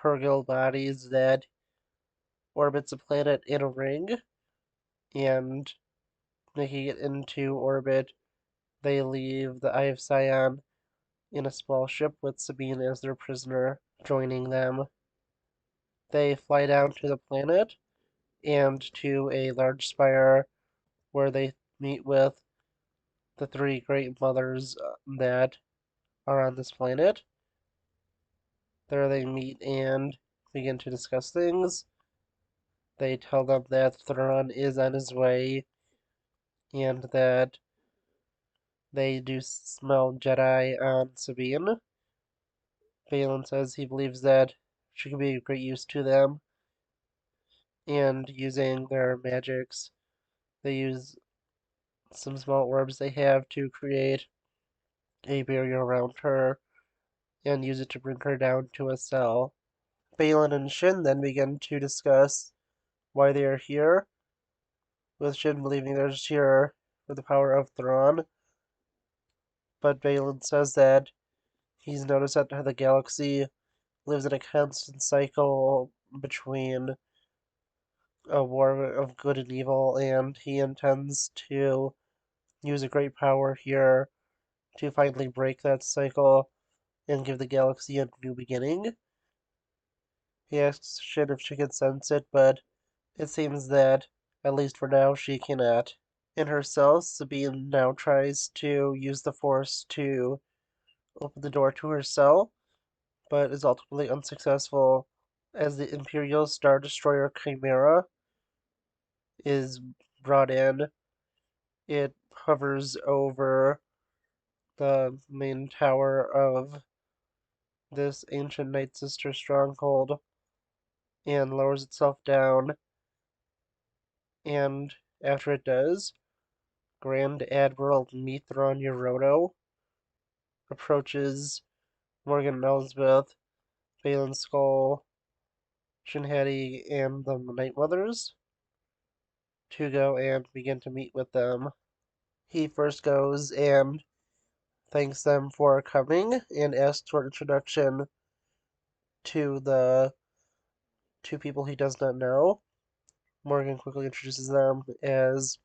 Purgil bodies that orbits a planet in a ring, and making it into orbit, they leave the Eye of Sion in a small ship with Sabine as their prisoner joining them. They fly down to the planet and to a large spire where they meet with the three great mothers that are on this planet. There they meet and begin to discuss things. They tell them that Thrawn is on his way and that they do smell Jedi on Sabine. Balin says he believes that she could be of great use to them, and using their magics, they use some small orbs they have to create a barrier around her and use it to bring her down to a cell. Balin and Shin then begin to discuss why they are here, with Shin believing they're just here for the power of Thrawn, but Balin says that he's noticed that the galaxy lives in a constant cycle between a war of good and evil, and he intends to use a great power here to finally break that cycle and give the galaxy a new beginning. He asks Shin if she can sense it, but it seems that, at least for now, she cannot. In her cell, Sabine now tries to use the Force to open the door to her cell, but is ultimately unsuccessful as the Imperial Star Destroyer Chimera is brought in. It hovers over the main tower of this ancient Night Sister stronghold and lowers itself down. And after it does, Grand Admiral Mithron Yoroto approaches Morgan Elsbeth, Balin Skull, Shinhati, and the Night Mothers to go and begin to meet with them. He first goes and thanks them for coming and asks for introduction to the two people he does not know. Morgan quickly introduces them as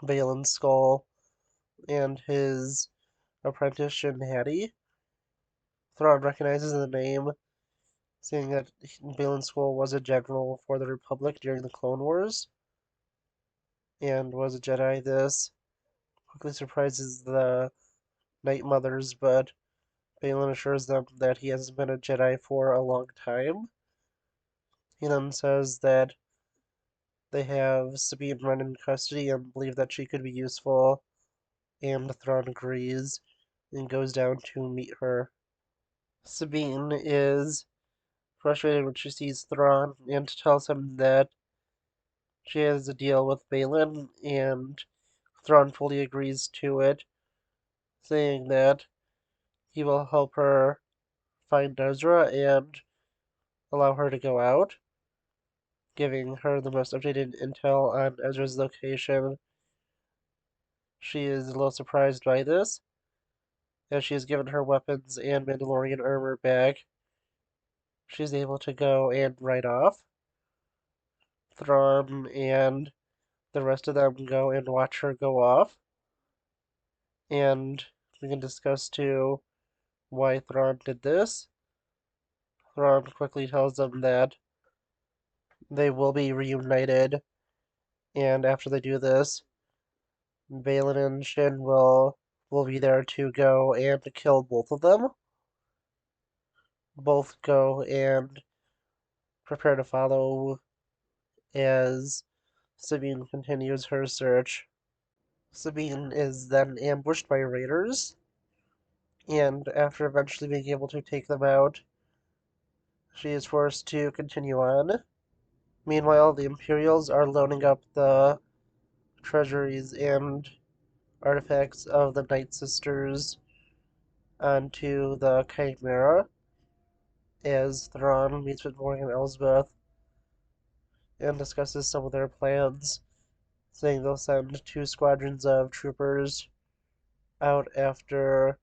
Balin Skull and his apprentice Shinhati. Thrawn recognizes the name, seeing that Balin Skull was a general for the Republic during the Clone Wars and was a Jedi. This quickly surprises the Night Mothers, but Balin assures them that he hasn't been a Jedi for a long time. He then says that they have Sabine Wren in custody and believe that she could be useful, and Thrawn agrees and goes down to meet her. Sabine is frustrated when she sees Thrawn and tells him that she has a deal with Balin, and Thrawn fully agrees to it, saying that he will help her find Ezra and allow her to go out, giving her the most updated intel on Ezra's location. She is a little surprised by this, as she has given her weapons and Mandalorian armor back. She's able to go and ride off. Thrawn and the rest of them go and watch her go off, and we can discuss too why Thrawn did this. Thrawn quickly tells them that they will be reunited, and after they do this, Balin and Shin will will be there to go and kill both of them. Both go and prepare to follow as Sabine continues her search. Sabine is then ambushed by raiders, and after eventually being able to take them out, she is forced to continue on. Meanwhile, the Imperials are loading up the treasuries and artifacts of the Night Sisters onto the Chimera as Thrawn meets with Morgan Elsbeth and discusses some of their plans, saying they'll send 2 squadrons of troopers out after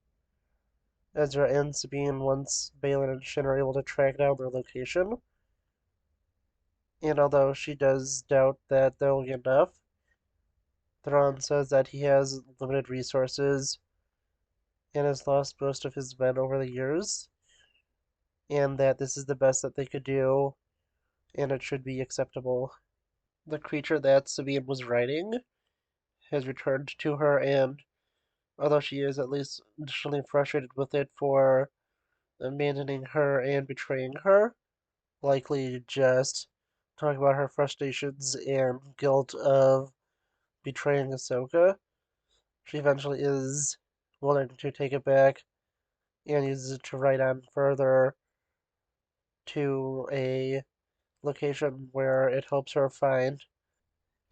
Ezra and Sabine once Balin and Shin are able to track down their location. And although she does doubt that there will be enough, Thrawn says that he has limited resources and has lost most of his men over the years, and that this is the best that they could do, and it should be acceptable. The creature that Sabine was riding has returned to her, and although she is at least initially frustrated with it for abandoning her and betraying her, likely just talking about her frustrations and guilt of betraying Ahsoka, she eventually is willing to take it back and uses it to ride on further to a location where it helps her find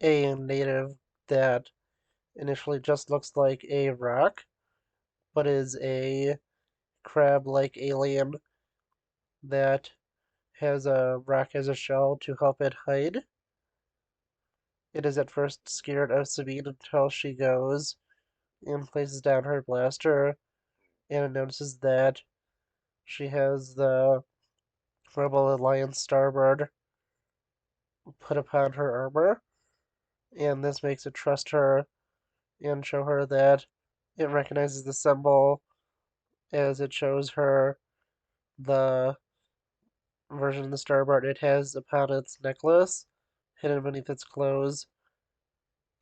a native that initially just looks like a rock, but is a crab-like alien that has a rock as a shell to help it hide. It is at first scared of Sabine until she goes and places down her blaster and it notices that she has the Rebel Alliance Starbird put upon her armor, and this makes it trust her and show her that it recognizes the symbol as it shows her the version of the Starbird it has upon its necklace, hidden beneath its clothes,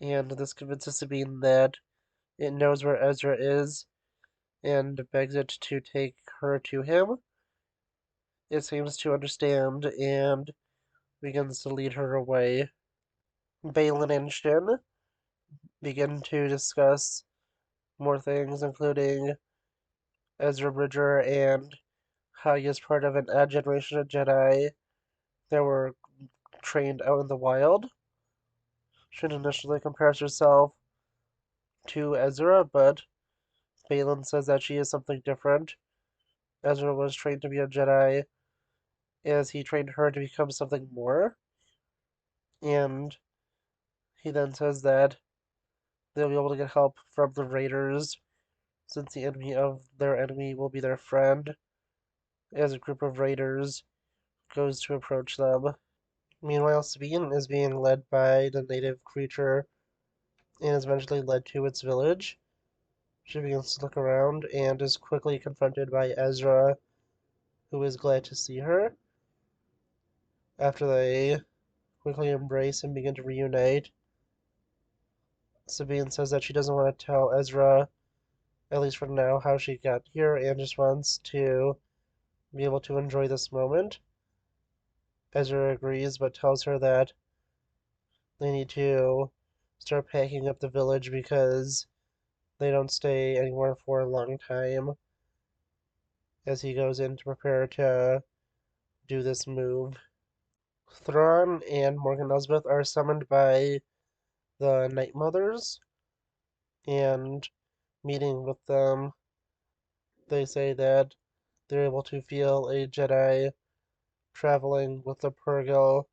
and this convinces Sabine that it knows where Ezra is and begs it to take her to him. It seems to understand and begins to lead her away. Balin and Shin begin to discuss more things, including Ezra Bridger and how he is part of an odd generation of Jedi that were trained out in the wild. Shin initially compares herself to Ezra, but Balin says that she is something different. Ezra was trained to be a Jedi as he trained her to become something more, and he then says that they'll be able to get help from the Raiders since the enemy of their enemy will be their friend as a group of Raiders goes to approach them. Meanwhile, Sabine is being led by the native creature and is eventually led to its village. She begins to look around and is quickly confronted by Ezra, who is glad to see her. After they quickly embrace and begin to reunite, Sabine says that she doesn't want to tell Ezra, at least for now, how she got here and just wants to be able to enjoy this moment. Ezra agrees, but tells her that they need to start packing up the village because they don't stay anywhere for a long time as he goes in to prepare to do this move. Thrawn and Morgan Elsbeth are summoned by the Night Mothers, and meeting with them, they say that they're able to feel a Jedi traveling with the Purrgil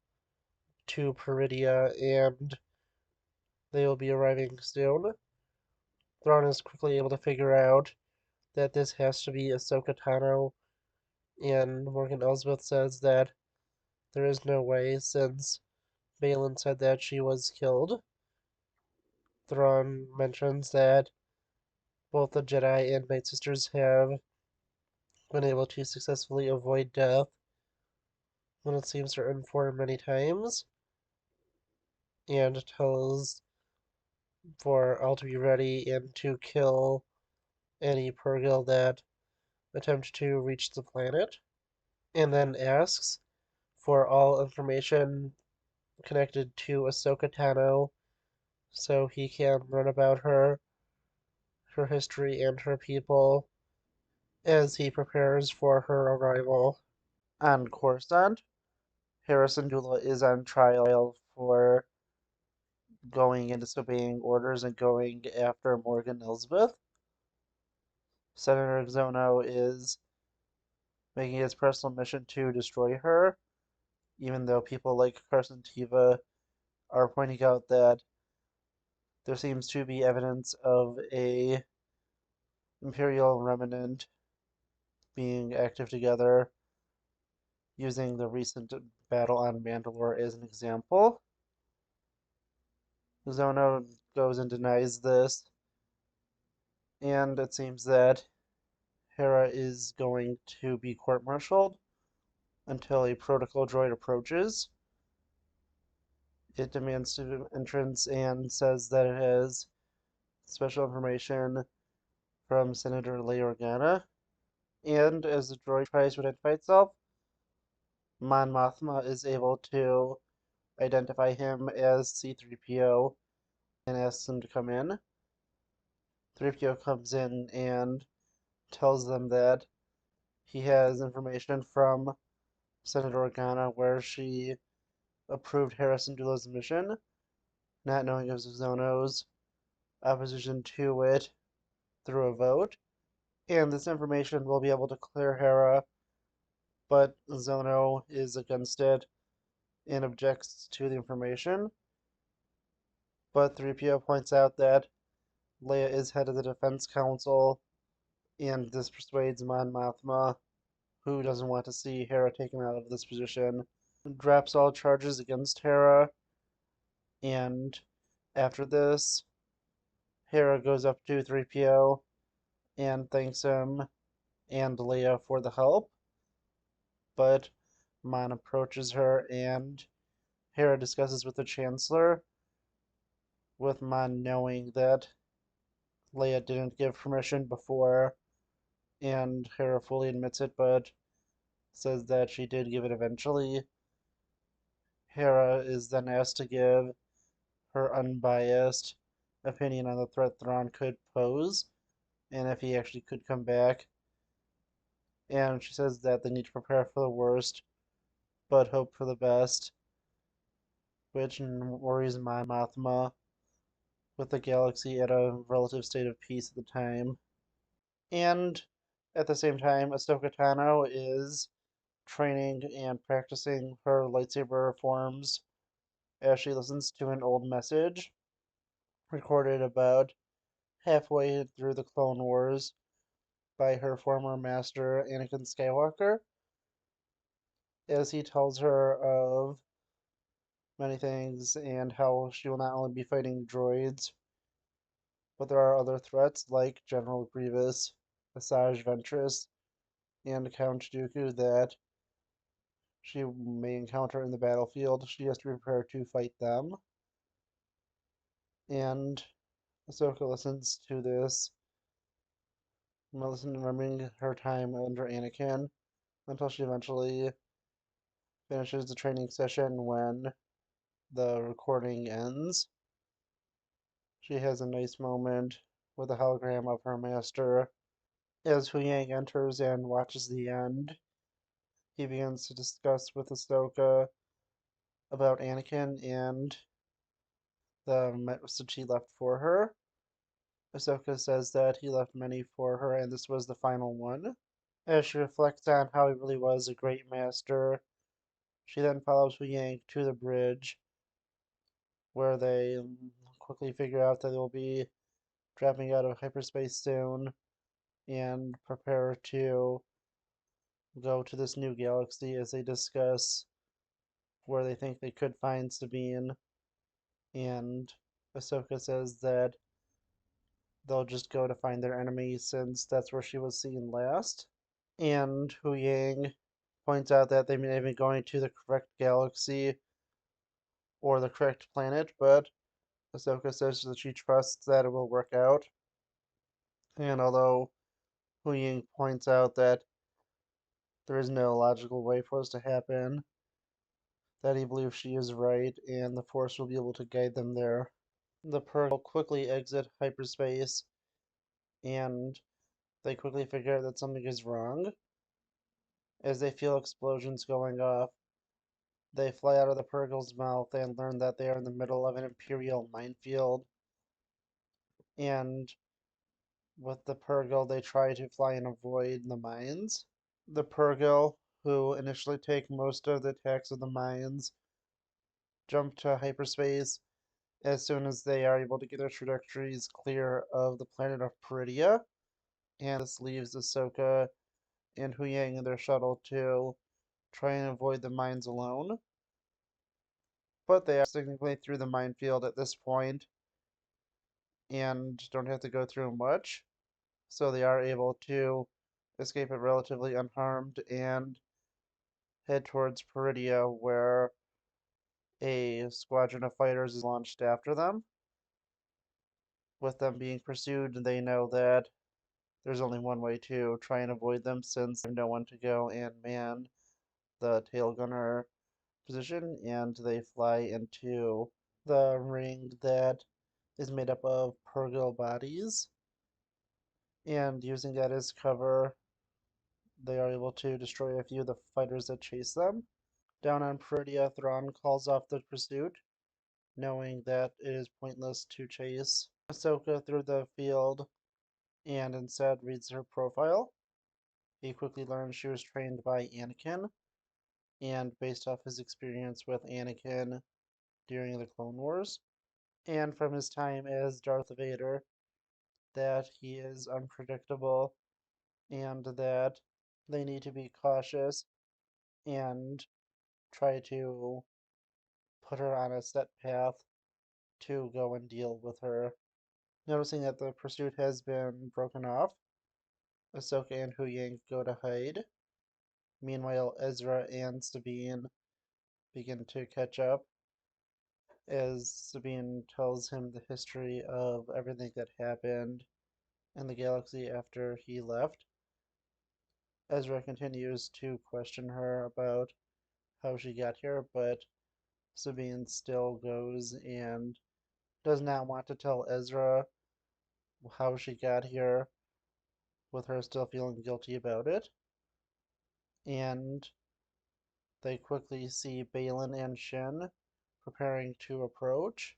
to Peridia, and they will be arriving soon. Thrawn is quickly able to figure out that this has to be Ahsoka Tano, and Morgan Elsbeth says that there is no way since Balin said that she was killed. Thrawn mentions that both the Jedi and Night Sisters have been able to successfully avoid death when it seems certain for many times, and tells for all to be ready and to kill any Purrgil that attempt to reach the planet, and then asks for all information connected to Ahsoka Tano so he can learn about her history, and her people as he prepares for her arrival on Coruscant. Hera Syndulla is on trial for going and disobeying orders and going after Morgan Elsbeth. Senator Xono is making his personal mission to destroy her, even though people like Carson Teva are pointing out that there seems to be evidence of a Imperial remnant being active together, using the recent battle on Mandalore as an example. Xono goes and denies this, and it seems that Hera is going to be court-martialed until a protocol droid approaches. It demands entrance and says that it has special information from Senator Leia Organa. And as the droid tries to identify itself, Mon Mothma is able to identify him as C-3PO and asks him to come in. 3PO comes in and tells them that he has information from Senator Organa where she approved Hera Syndulla's mission, not knowing of Zono's opposition to it through a vote. And this information will be able to clear Hera, but Zono is against it and objects to the information. But 3PO points out that Leia is head of the Defense Council, and this persuades Mon Mothma, who doesn't want to see Hera taken out of this position, drops all charges against Hera, and after this, Hera goes up to 3PO and thanks him and Leia for the help, but Mon approaches her and Hera discusses with the Chancellor, with Mon knowing that Leia didn't give permission before, and Hera fully admits it, but says that she did give it eventually. Hera is then asked to give her unbiased opinion on the threat Thrawn could pose, and if he actually could come back. And she says that they need to prepare for the worst, but hope for the best, which worries Mon Mothma, with the galaxy at a relative state of peace at the time. And at the same time, Ahsoka Tano is training and practicing her lightsaber forms as she listens to an old message recorded about halfway through the Clone Wars by her former master, Anakin Skywalker, as he tells her of many things and how she will not only be fighting droids, but there are other threats like General Grievous, Asajj Ventress, and Count Dooku that she may encounter in the battlefield. She has to prepare to fight them. And Ahsoka listens to this, remembering her time under Anakin, until she eventually finishes the training session when the recording ends. She has a nice moment with a hologram of her master. As Hu Yang enters and watches the end, he begins to discuss with Ahsoka about Anakin and the message he left for her. Ahsoka says that he left many for her and this was the final one. As she reflects on how he really was a great master, she then follows Hu Yang to the bridge, where they quickly figure out that they'll be dropping out of hyperspace soon and prepare to go to this new galaxy as they discuss where they think they could find Sabine. And Ahsoka says that they'll just go to find their enemy since that's where she was seen last. And Hu Yang points out that they may be going to the correct galaxy or the correct planet, but Ahsoka says that she trusts that it will work out. And although Hu Ying points out that there is no logical way for this to happen, that he believes she is right, and the Force will be able to guide them there. The Purrgil quickly exit hyperspace, and they quickly figure out that something is wrong. As they feel explosions going off, they fly out of the Purrgil's mouth and learn that they are in the middle of an Imperial minefield. And with the Purrgil, they try to fly and avoid the mines. The Purrgil, who initially take most of the attacks of the mines, jump to hyperspace as soon as they are able to get their trajectories clear of the planet of Peridia. And this leaves Ahsoka and Huyang in their shuttle to try and avoid the mines alone. But they are significantly through the minefield at this point and don't have to go through much. So they are able to escape it relatively unharmed and head towards Peridia, where a squadron of fighters is launched after them. With them being pursued, they know that there's only one way to try and avoid them since they have no one to go and man the tail gunner position, and they fly into the ring that is made up of Purrgil bodies. And using that as cover, they are able to destroy a few of the fighters that chase them. Down on Peridia, Thrawn calls off the pursuit, knowing that it is pointless to chase Ahsoka through the field, and instead reads her profile. He quickly learns she was trained by Anakin, and based off his experience with Anakin during the Clone Wars, and from his time as Darth Vader, that he is unpredictable and that they need to be cautious and try to put her on a set path to go and deal with her. Noticing that the pursuit has been broken off, Ahsoka and Huyang go to hide. Meanwhile, Ezra and Sabine begin to catch up as Sabine tells him the history of everything that happened in the galaxy after he left. Ezra continues to question her about how she got here, but Sabine still goes and does not want to tell Ezra how she got here, with her still feeling guilty about it. And they quickly see Balin and Shin preparing to approach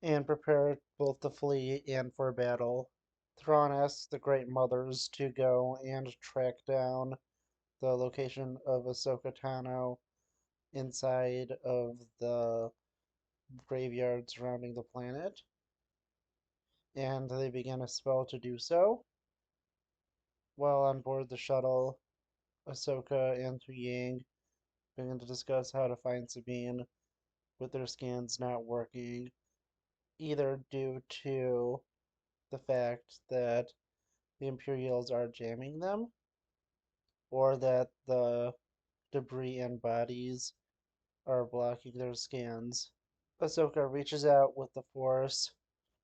and prepare both to flee and for battle. Thrawn asks the Great Mothers to go and track down the location of Ahsoka Tano inside of the graveyard surrounding the planet, and they begin a spell to do so. While on board the shuttle, Ahsoka and Huyang begin to discuss how to find Sabine, with their scans not working, either due to the fact that the Imperials are jamming them, or that the debris and bodies are blocking their scans. Ahsoka reaches out with the Force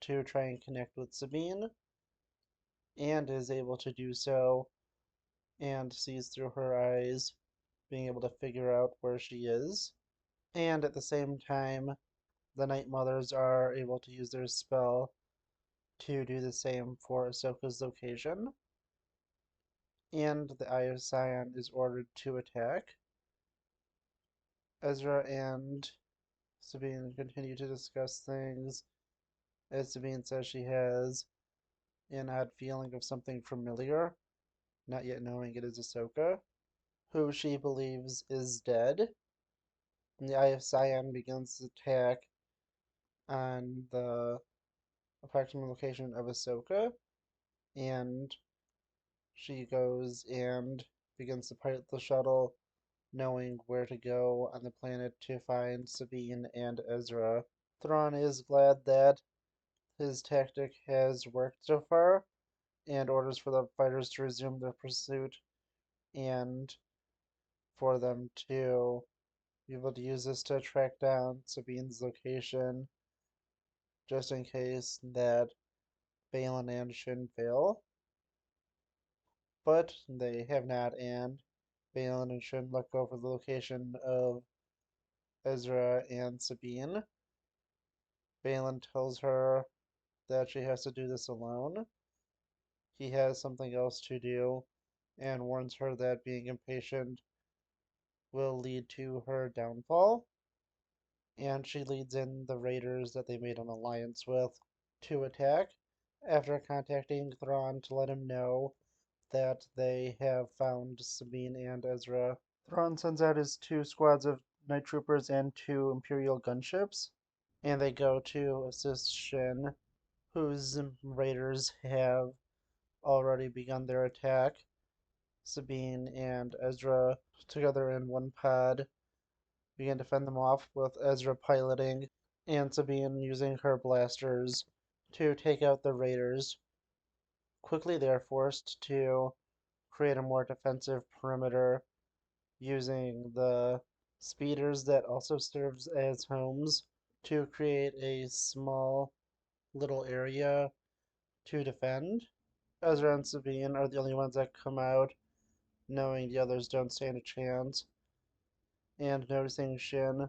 to try and connect with Sabine, and is able to do so, and sees through her eyes, being able to figure out where she is. And at the same time, the Night Mothers are able to use their spell to do the same for Ahsoka's location. And the Eye of Sion is ordered to attack. Ezra and Sabine continue to discuss things, as Sabine says she has an odd feeling of something familiar, not yet knowing it is Ahsoka, who she believes is dead. And the Eye of Sion begins to attack on the approximate location of Ahsoka, and she goes and begins to pilot the shuttle, knowing where to go on the planet to find Sabine and Ezra. Thrawn is glad that his tactic has worked so far, and orders for the fighters to resume their pursuit and for them to be able to use this to track down Sabine's location, just in case that Balin and Shin fail. but they have not, and Balin and Shin look over the location of Ezra and Sabine. Balin tells her that she has to do this alone. He has something else to do and warns her that being impatient will lead to her downfall. And she leads in the raiders that they made an alliance with to attack after contacting Thrawn to let him know that they have found Sabine and Ezra. Thrawn sends out his two squads of night troopers and two Imperial gunships, and they go to assist Shin, whose raiders have already begun their attack. Sabine and Ezra, together in one pod, begin to fend them off, with Ezra piloting and Sabine using her blasters to take out the raiders. Quickly, they are forced to create a more defensive perimeter using the speeders that also serves as homes to create a small little area to defend. Ezra and Sabine are the only ones that come out, knowing the others don't stand a chance, and noticing Shin,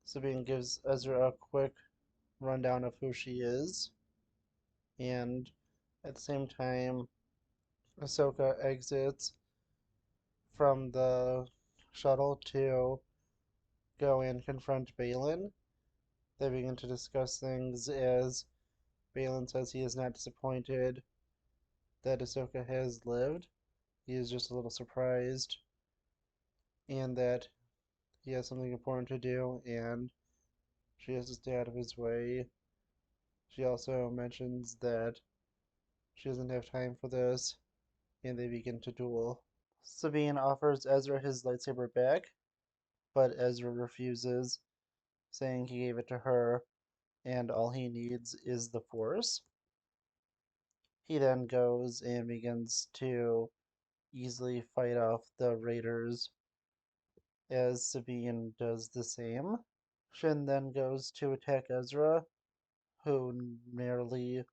Sabine gives Ezra a quick rundown of who she is, and at the same time, Ahsoka exits from the shuttle to go and confront Balin. They begin to discuss things as Balin says he is not disappointed that Ahsoka has lived. He is just a little surprised, and that he has something important to do, and she has to stay out of his way. She also mentions that she doesn't have time for this, and they begin to duel. Sabine offers Ezra his lightsaber back, but Ezra refuses, saying he gave it to her and all he needs is the Force. He then goes and begins to easily fight off the raiders as Sabine does the same. Shin then goes to attack Ezra, who narrowly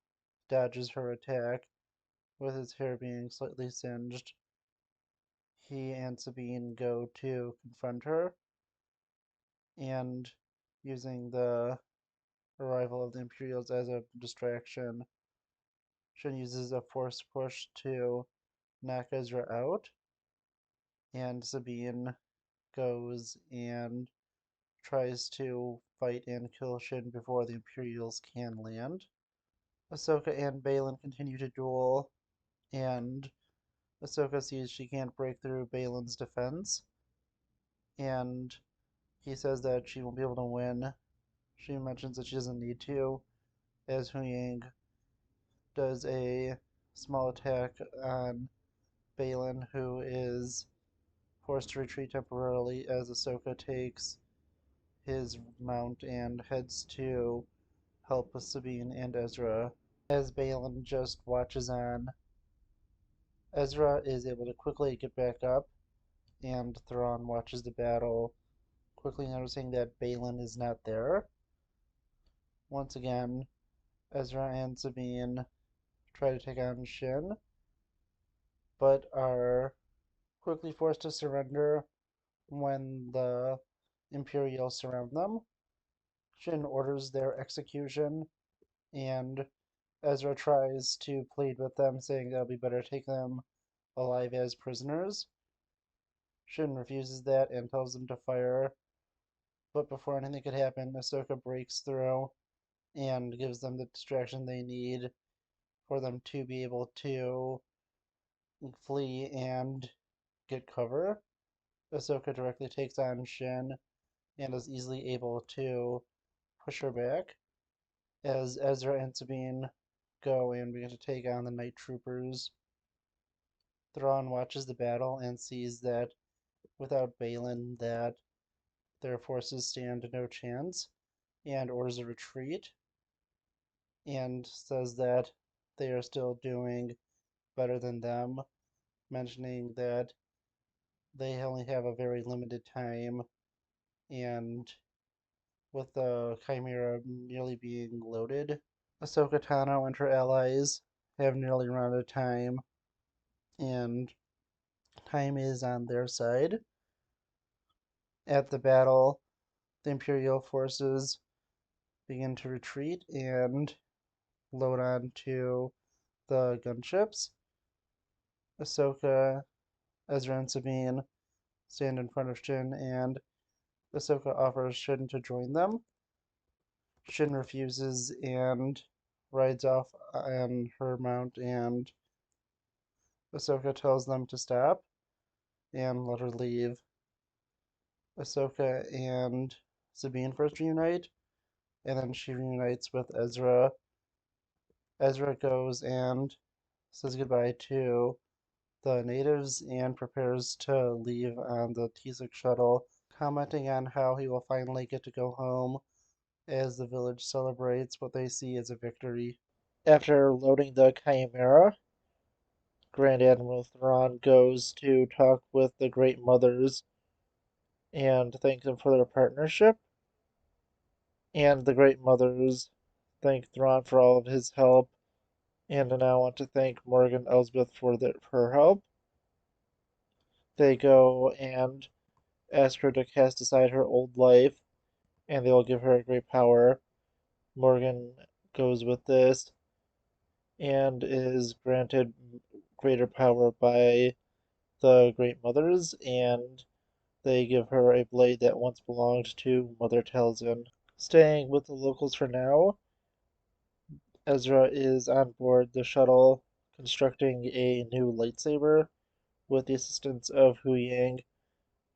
dodges her attack with his hair being slightly singed. He and Sabine go to confront her, and using the arrival of the Imperials as a distraction, Shin uses a force push to knock Ezra out, and Sabine goes and tries to fight and kill Shin before the Imperials can land. Ahsoka and Balin continue to duel, and Ahsoka sees she can't break through Balin's defense, and he says that she won't be able to win. She mentions that she doesn't need to, as Huyang does a small attack on Balin, who is forced to retreat temporarily as Ahsoka takes his mount and heads to help with Sabine and Ezra. As Balin just watches on, Ezra is able to quickly get back up, and Thrawn watches the battle, quickly noticing that Balin is not there. Once again, Ezra and Sabine try to take on Shin, but are quickly forced to surrender when the Imperials surround them. Shin orders their execution, and Ezra tries to plead with them, saying that it would be better to take them alive as prisoners. Shin refuses that and tells them to fire, but before anything could happen, Ahsoka breaks through and gives them the distraction they need for them to be able to flee and get cover. Ahsoka directly takes on Shin and is easily able to push her back as Ezra and Sabine go and begin to take on the night troopers. Thrawn watches the battle and sees that without Balin that their forces stand no chance, and orders a retreat, and says that they are still doing better than them, mentioning that they only have a very limited time, and with the Chimera nearly being loaded, Ahsoka Tano and her allies have nearly run out of time, and time is on their side. At the battle, the Imperial forces begin to retreat and load onto the gunships. Ahsoka, Ezra, and Sabine stand in front of Shin, and Ahsoka offers Shin to join them. Shin refuses and rides off on her mount, and Ahsoka tells them to stop and let her leave. Ahsoka and Sabine first reunite, and then she reunites with Ezra. Ezra goes and says goodbye to the natives and prepares to leave on the T6 shuttle, commenting on how he will finally get to go home as the village celebrates what they see as a victory. After loading the Chimera, Grand Admiral Thrawn goes to talk with the Great Mothers and thank them for their partnership. And the Great Mothers thank Thrawn for all of his help, and now want to thank Morgan Elsbeth for her help. They go and ask her to cast aside her old life, and they will give her a great power. Morgan goes with this and is granted greater power by the Great Mothers, and they give her a blade that once belonged to Mother Talzin. Staying with the locals for now, Ezra is on board the shuttle constructing a new lightsaber with the assistance of Hu Yang,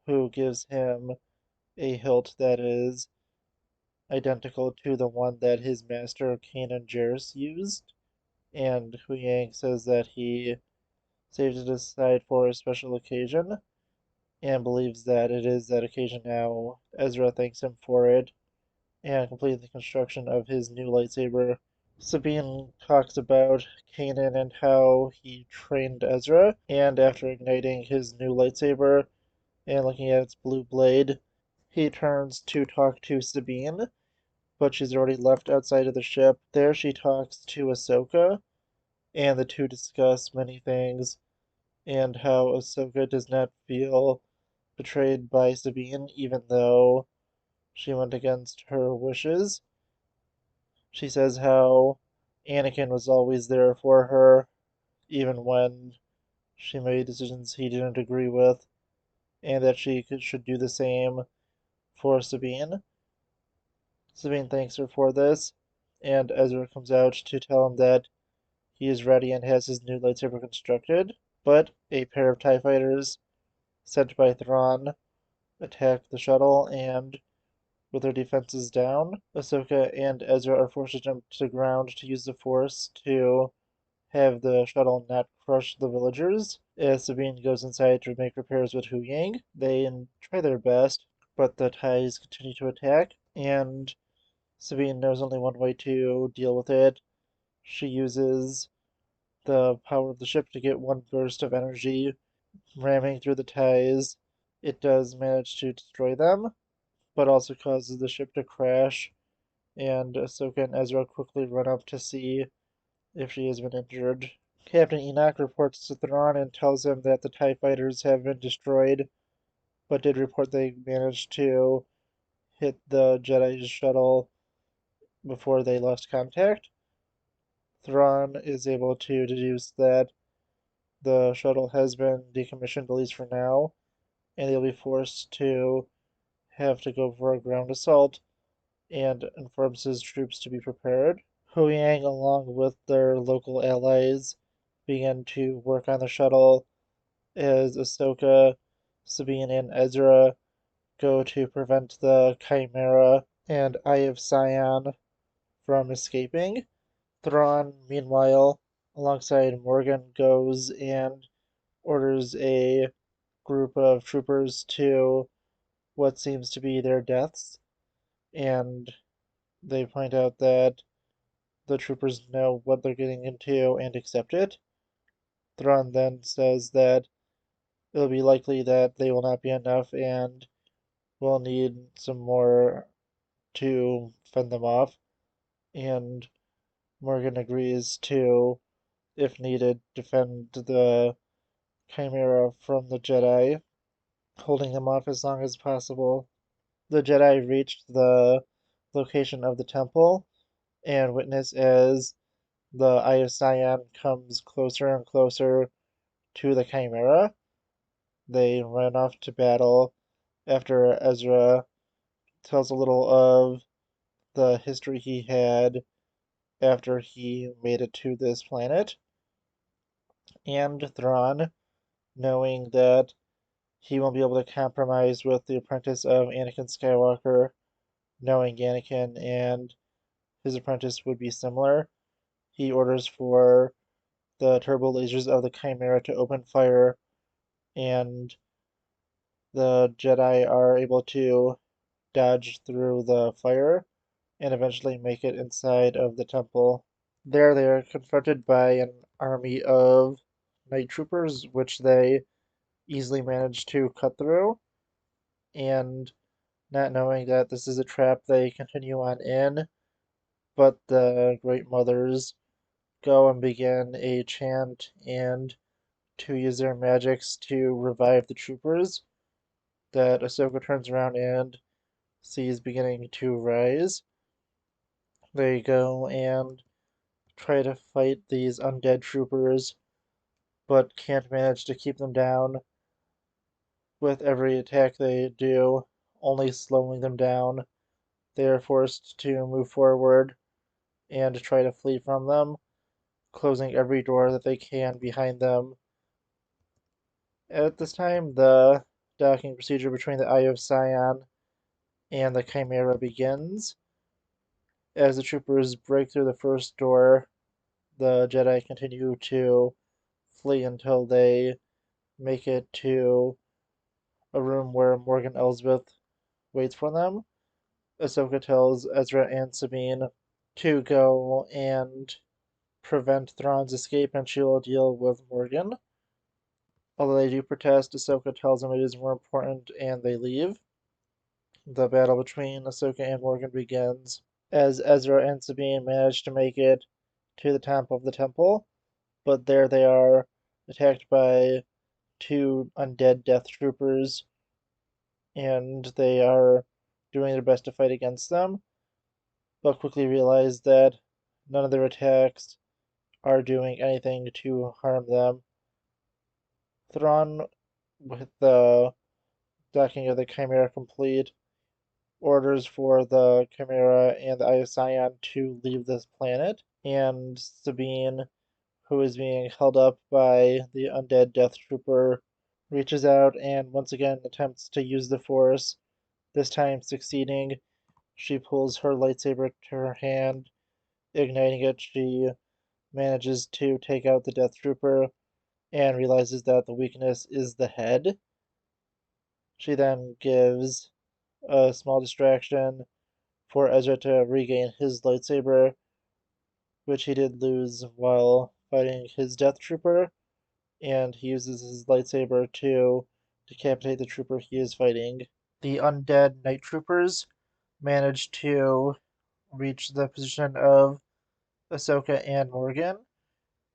who gives him a hilt that is identical to the one that his master Kanan Jarrus used. And Hu Yang says that he saved it aside for a special occasion and believes that it is that occasion now. Ezra thanks him for it and completes the construction of his new lightsaber. Sabine talks about Kanan and how he trained Ezra, and after igniting his new lightsaber and looking at its blue blade, he turns to talk to Sabine, but she's already left outside of the ship. There she talks to Ahsoka, and the two discuss many things, and how Ahsoka does not feel betrayed by Sabine, even though she went against her wishes. She says how Anakin was always there for her, even when she made decisions he didn't agree with, and that she should do the same for Sabine. Sabine thanks her for this, and Ezra comes out to tell him that he is ready and has his new lightsaber constructed, but a pair of TIE fighters sent by Thrawn attack the shuttle, and with their defenses down, Ahsoka and Ezra are forced to jump to ground to use the Force to have the shuttle not crush the villagers. As Sabine goes inside to make repairs with Hu Yang, they try their best, but the TIEs continue to attack, and Sabine knows only one way to deal with it. She uses the power of the ship to get one burst of energy, ramming through the TIEs. It does manage to destroy them, but also causes the ship to crash, and Ahsoka and Ezra quickly run up to see if she has been injured. Captain Enoch reports to Thrawn and tells him that the TIE fighters have been destroyed, but did report they managed to hit the Jedi shuttle before they lost contact. Thrawn is able to deduce that the shuttle has been decommissioned, at least for now, and they'll be forced to have to go for a ground assault, and informs his troops to be prepared. Hu Yang, along with their local allies, begin to work on the shuttle as Ahsoka, Sabine, and Ezra go to prevent the Chimera and Eye of Sion from escaping. Thrawn, meanwhile, alongside Morgan, goes and orders a group of troopers to what seems to be their deaths, and they point out that the troopers know what they're getting into and accept it. Thrawn then says that it'll be likely that they will not be enough and will need some more to fend them off, and Morgan agrees to, if needed, defend the Chimera from the Jedi, holding them off as long as possible. The Jedi reached the location of the temple and witness as the Eye of Sion comes closer and closer to the Chimera. They run off to battle after Ezra tells a little of the history he had after he made it to this planet. And Thrawn, knowing that he won't be able to compromise with the apprentice of Anakin Skywalker, knowing Anakin and his apprentice would be similar, he orders for the turbo lasers of the Chimera to open fire, and the Jedi are able to dodge through the fire and eventually make it inside of the temple. There they are confronted by an army of night troopers, which they easily manage to cut through, and not knowing that this is a trap, they continue on in, but the Great Mothers go and begin a chant and to use their magics to revive the troopers that Ahsoka turns around and sees beginning to rise. They go and try to fight these undead troopers, but can't manage to keep them down. With every attack they do, only slowing them down. They are forced to move forward and try to flee from them, closing every door that they can behind them. At this time, the docking procedure between the Eye of Sion and the Chimera begins. As the troopers break through the first door, the Jedi continue to flee until they make it to a room where Morgan Elsbeth waits for them. Ahsoka tells Ezra and Sabine to go and prevent Thrawn's escape, and she will deal with Morgan. Although they do protest, Ahsoka tells them it is more important, and they leave. The battle between Ahsoka and Morgan begins as Ezra and Sabine manage to make it to the top of the temple, but there they are attacked by two undead death troopers, and they are doing their best to fight against them, but quickly realize that none of their attacks are doing anything to harm them. Thrawn, with the docking of the Chimera complete, orders for the Chimera and the Eye of Sion to leave this planet, and Sabine, who is being held up by the undead Death Trooper, reaches out and once again attempts to use the Force, this time succeeding. She pulls her lightsaber to her hand, igniting it. She manages to take out the Death Trooper and realizes that the weakness is the head. She then gives a small distraction for Ezra to regain his lightsaber, which he did lose while fighting his Death Trooper, and he uses his lightsaber to decapitate the trooper he is fighting. The undead Night Troopers manage to reach the position of Ahsoka and Morgan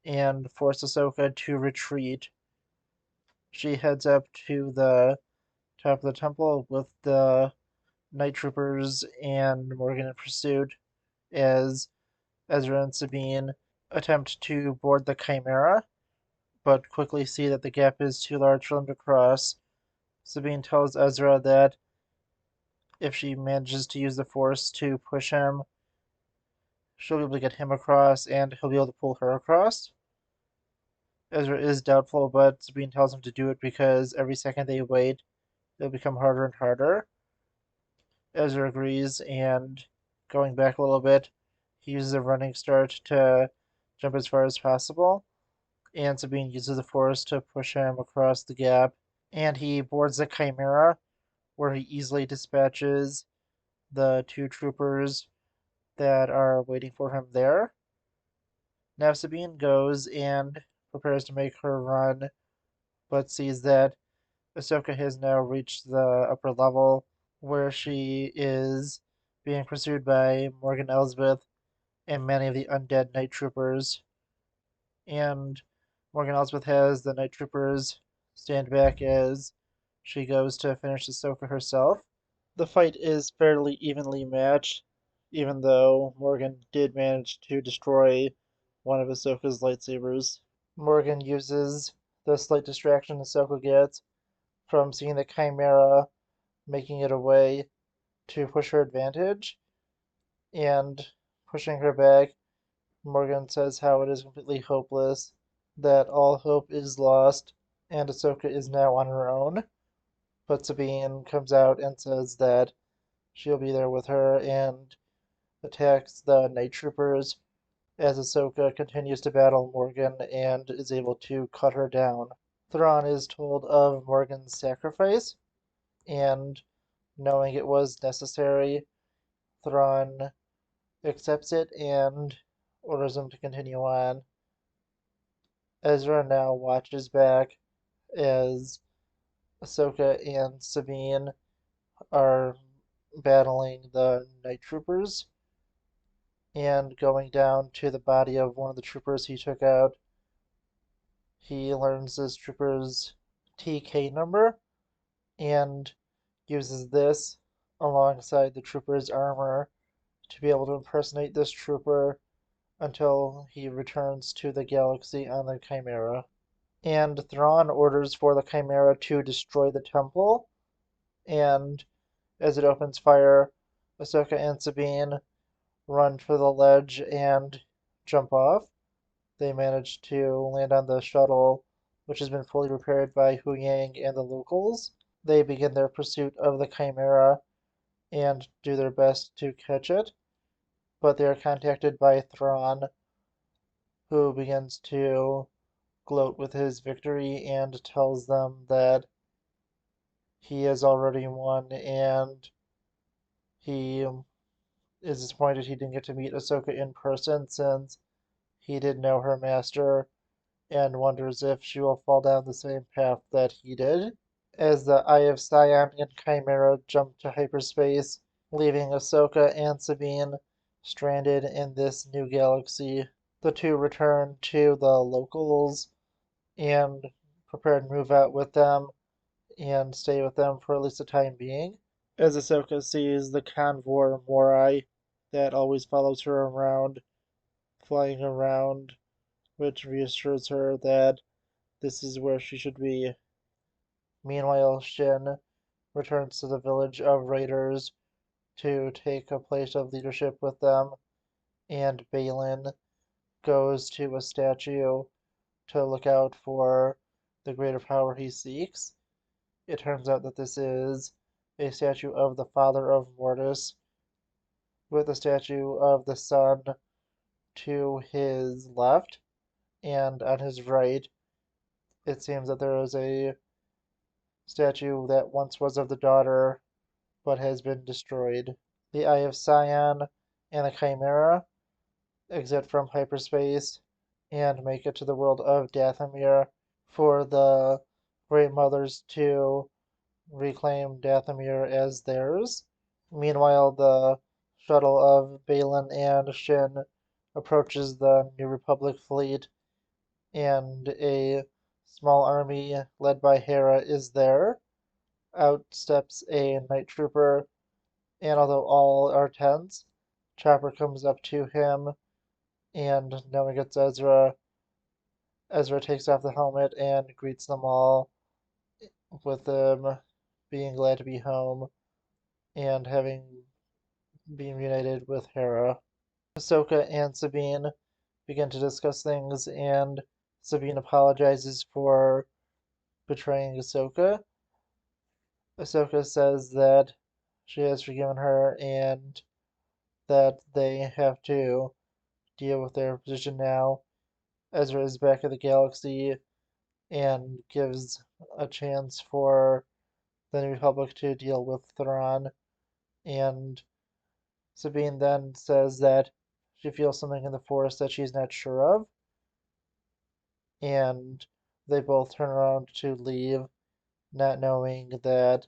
and force Ahsoka to retreat. She heads up to the top of the temple with the Night Troopers and Morgan in pursuit as Ezra and Sabine attempt to board the Chimera, but quickly see that the gap is too large for them to cross. Sabine tells Ezra that if she manages to use the Force to push him, she'll be able to get him across and he'll be able to pull her across. Ezra is doubtful, but Sabine tells him to do it because every second they wait, it'll become harder and harder. Ezra agrees, and going back a little bit, he uses a running start to jump as far as possible, and Sabine uses the Force to push him across the gap, and he boards the Chimera, where he easily dispatches the two troopers that are waiting for him there. Now Sabine goes and prepares to make her run, but sees that Ahsoka has now reached the upper level where she is being pursued by Morgan Elsbeth and many of the undead night troopers. And Morgan Elsbeth has the Night Troopers stand back as she goes to finish Ahsoka herself. The fight is fairly evenly matched, even though Morgan did manage to destroy one of Ahsoka's lightsabers. Morgan uses the slight distraction Ahsoka gets from seeing the Chimera making it away to push her advantage, and pushing her back, Morgan says how it is completely hopeless, that all hope is lost, and Ahsoka is now on her own. But Sabine comes out and says that she'll be there with her and attacks the Night Troopers as Ahsoka continues to battle Morgan and is able to cut her down. Thrawn is told of Morgan's sacrifice, and knowing it was necessary, Thrawn accepts it and orders him to continue on. Ezra now watches back as Ahsoka and Sabine are battling the Night Troopers and going down to the body of one of the troopers he took out. He learns this trooper's TK number and uses this alongside the trooper's armor to be able to impersonate this trooper until he returns to the galaxy on the Chimera. And Thrawn orders for the Chimera to destroy the temple, and as it opens fire, Ahsoka and Sabine run for the ledge and jump off. They manage to land on the shuttle, which has been fully repaired by Hu Yang and the locals. They begin their pursuit of the Chimera and do their best to catch it, but they are contacted by Thrawn, who begins to gloat with his victory and tells them that he has already won and he is disappointed he didn't get to meet Ahsoka in person since he did know her master and wonders if she will fall down the same path that he did. As the Eye of Sion and Chimera jump to hyperspace, leaving Ahsoka and Sabine stranded in this new galaxy, the two return to the locals and prepare to move out with them and stay with them for at least the time being. As Ahsoka sees the Convor Morai that always follows her around, flying around, which reassures her that this is where she should be. Meanwhile, Shin returns to the village of raiders to take a place of leadership with them, and Balin goes to a statue to look out for the greater power he seeks. It turns out that this is a statue of the father of Mortis, with a statue of the son to his left, and on his right, it seems that there is a statue that once was of the daughter but has been destroyed. The Eye of Sion and the Chimera exit from hyperspace and make it to the world of Dathomir for the Great Mothers to reclaim Dathomir as theirs. Meanwhile, the shuttle of Balin and Shin approaches the New Republic fleet, and a small army led by Hera is there. Out steps a night trooper, and although all are tense, Chopper comes up to him, and knowing it's Ezra, Ezra takes off the helmet and greets them all, with them being glad to be home and having been reunited with Hera. Ahsoka and Sabine begin to discuss things, and Sabine apologizes for betraying Ahsoka. Ahsoka says that she has forgiven her and that they have to deal with their position now. Ezra is back in the galaxy and gives a chance for the New Republic to deal with Thrawn, and Sabine then says that she feels something in the Force that she's not sure of, and they both turn around to leave, not knowing that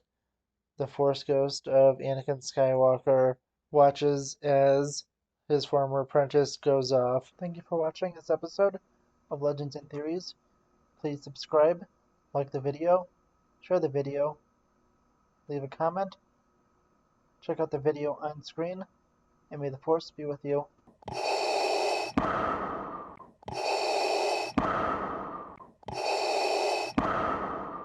the Force ghost of Anakin Skywalker watches as his former apprentice goes off. Thank you for watching this episode of Legends and Theories. Please subscribe, like the video, share the video, leave a comment, check out the video on screen, and may the Force be with you.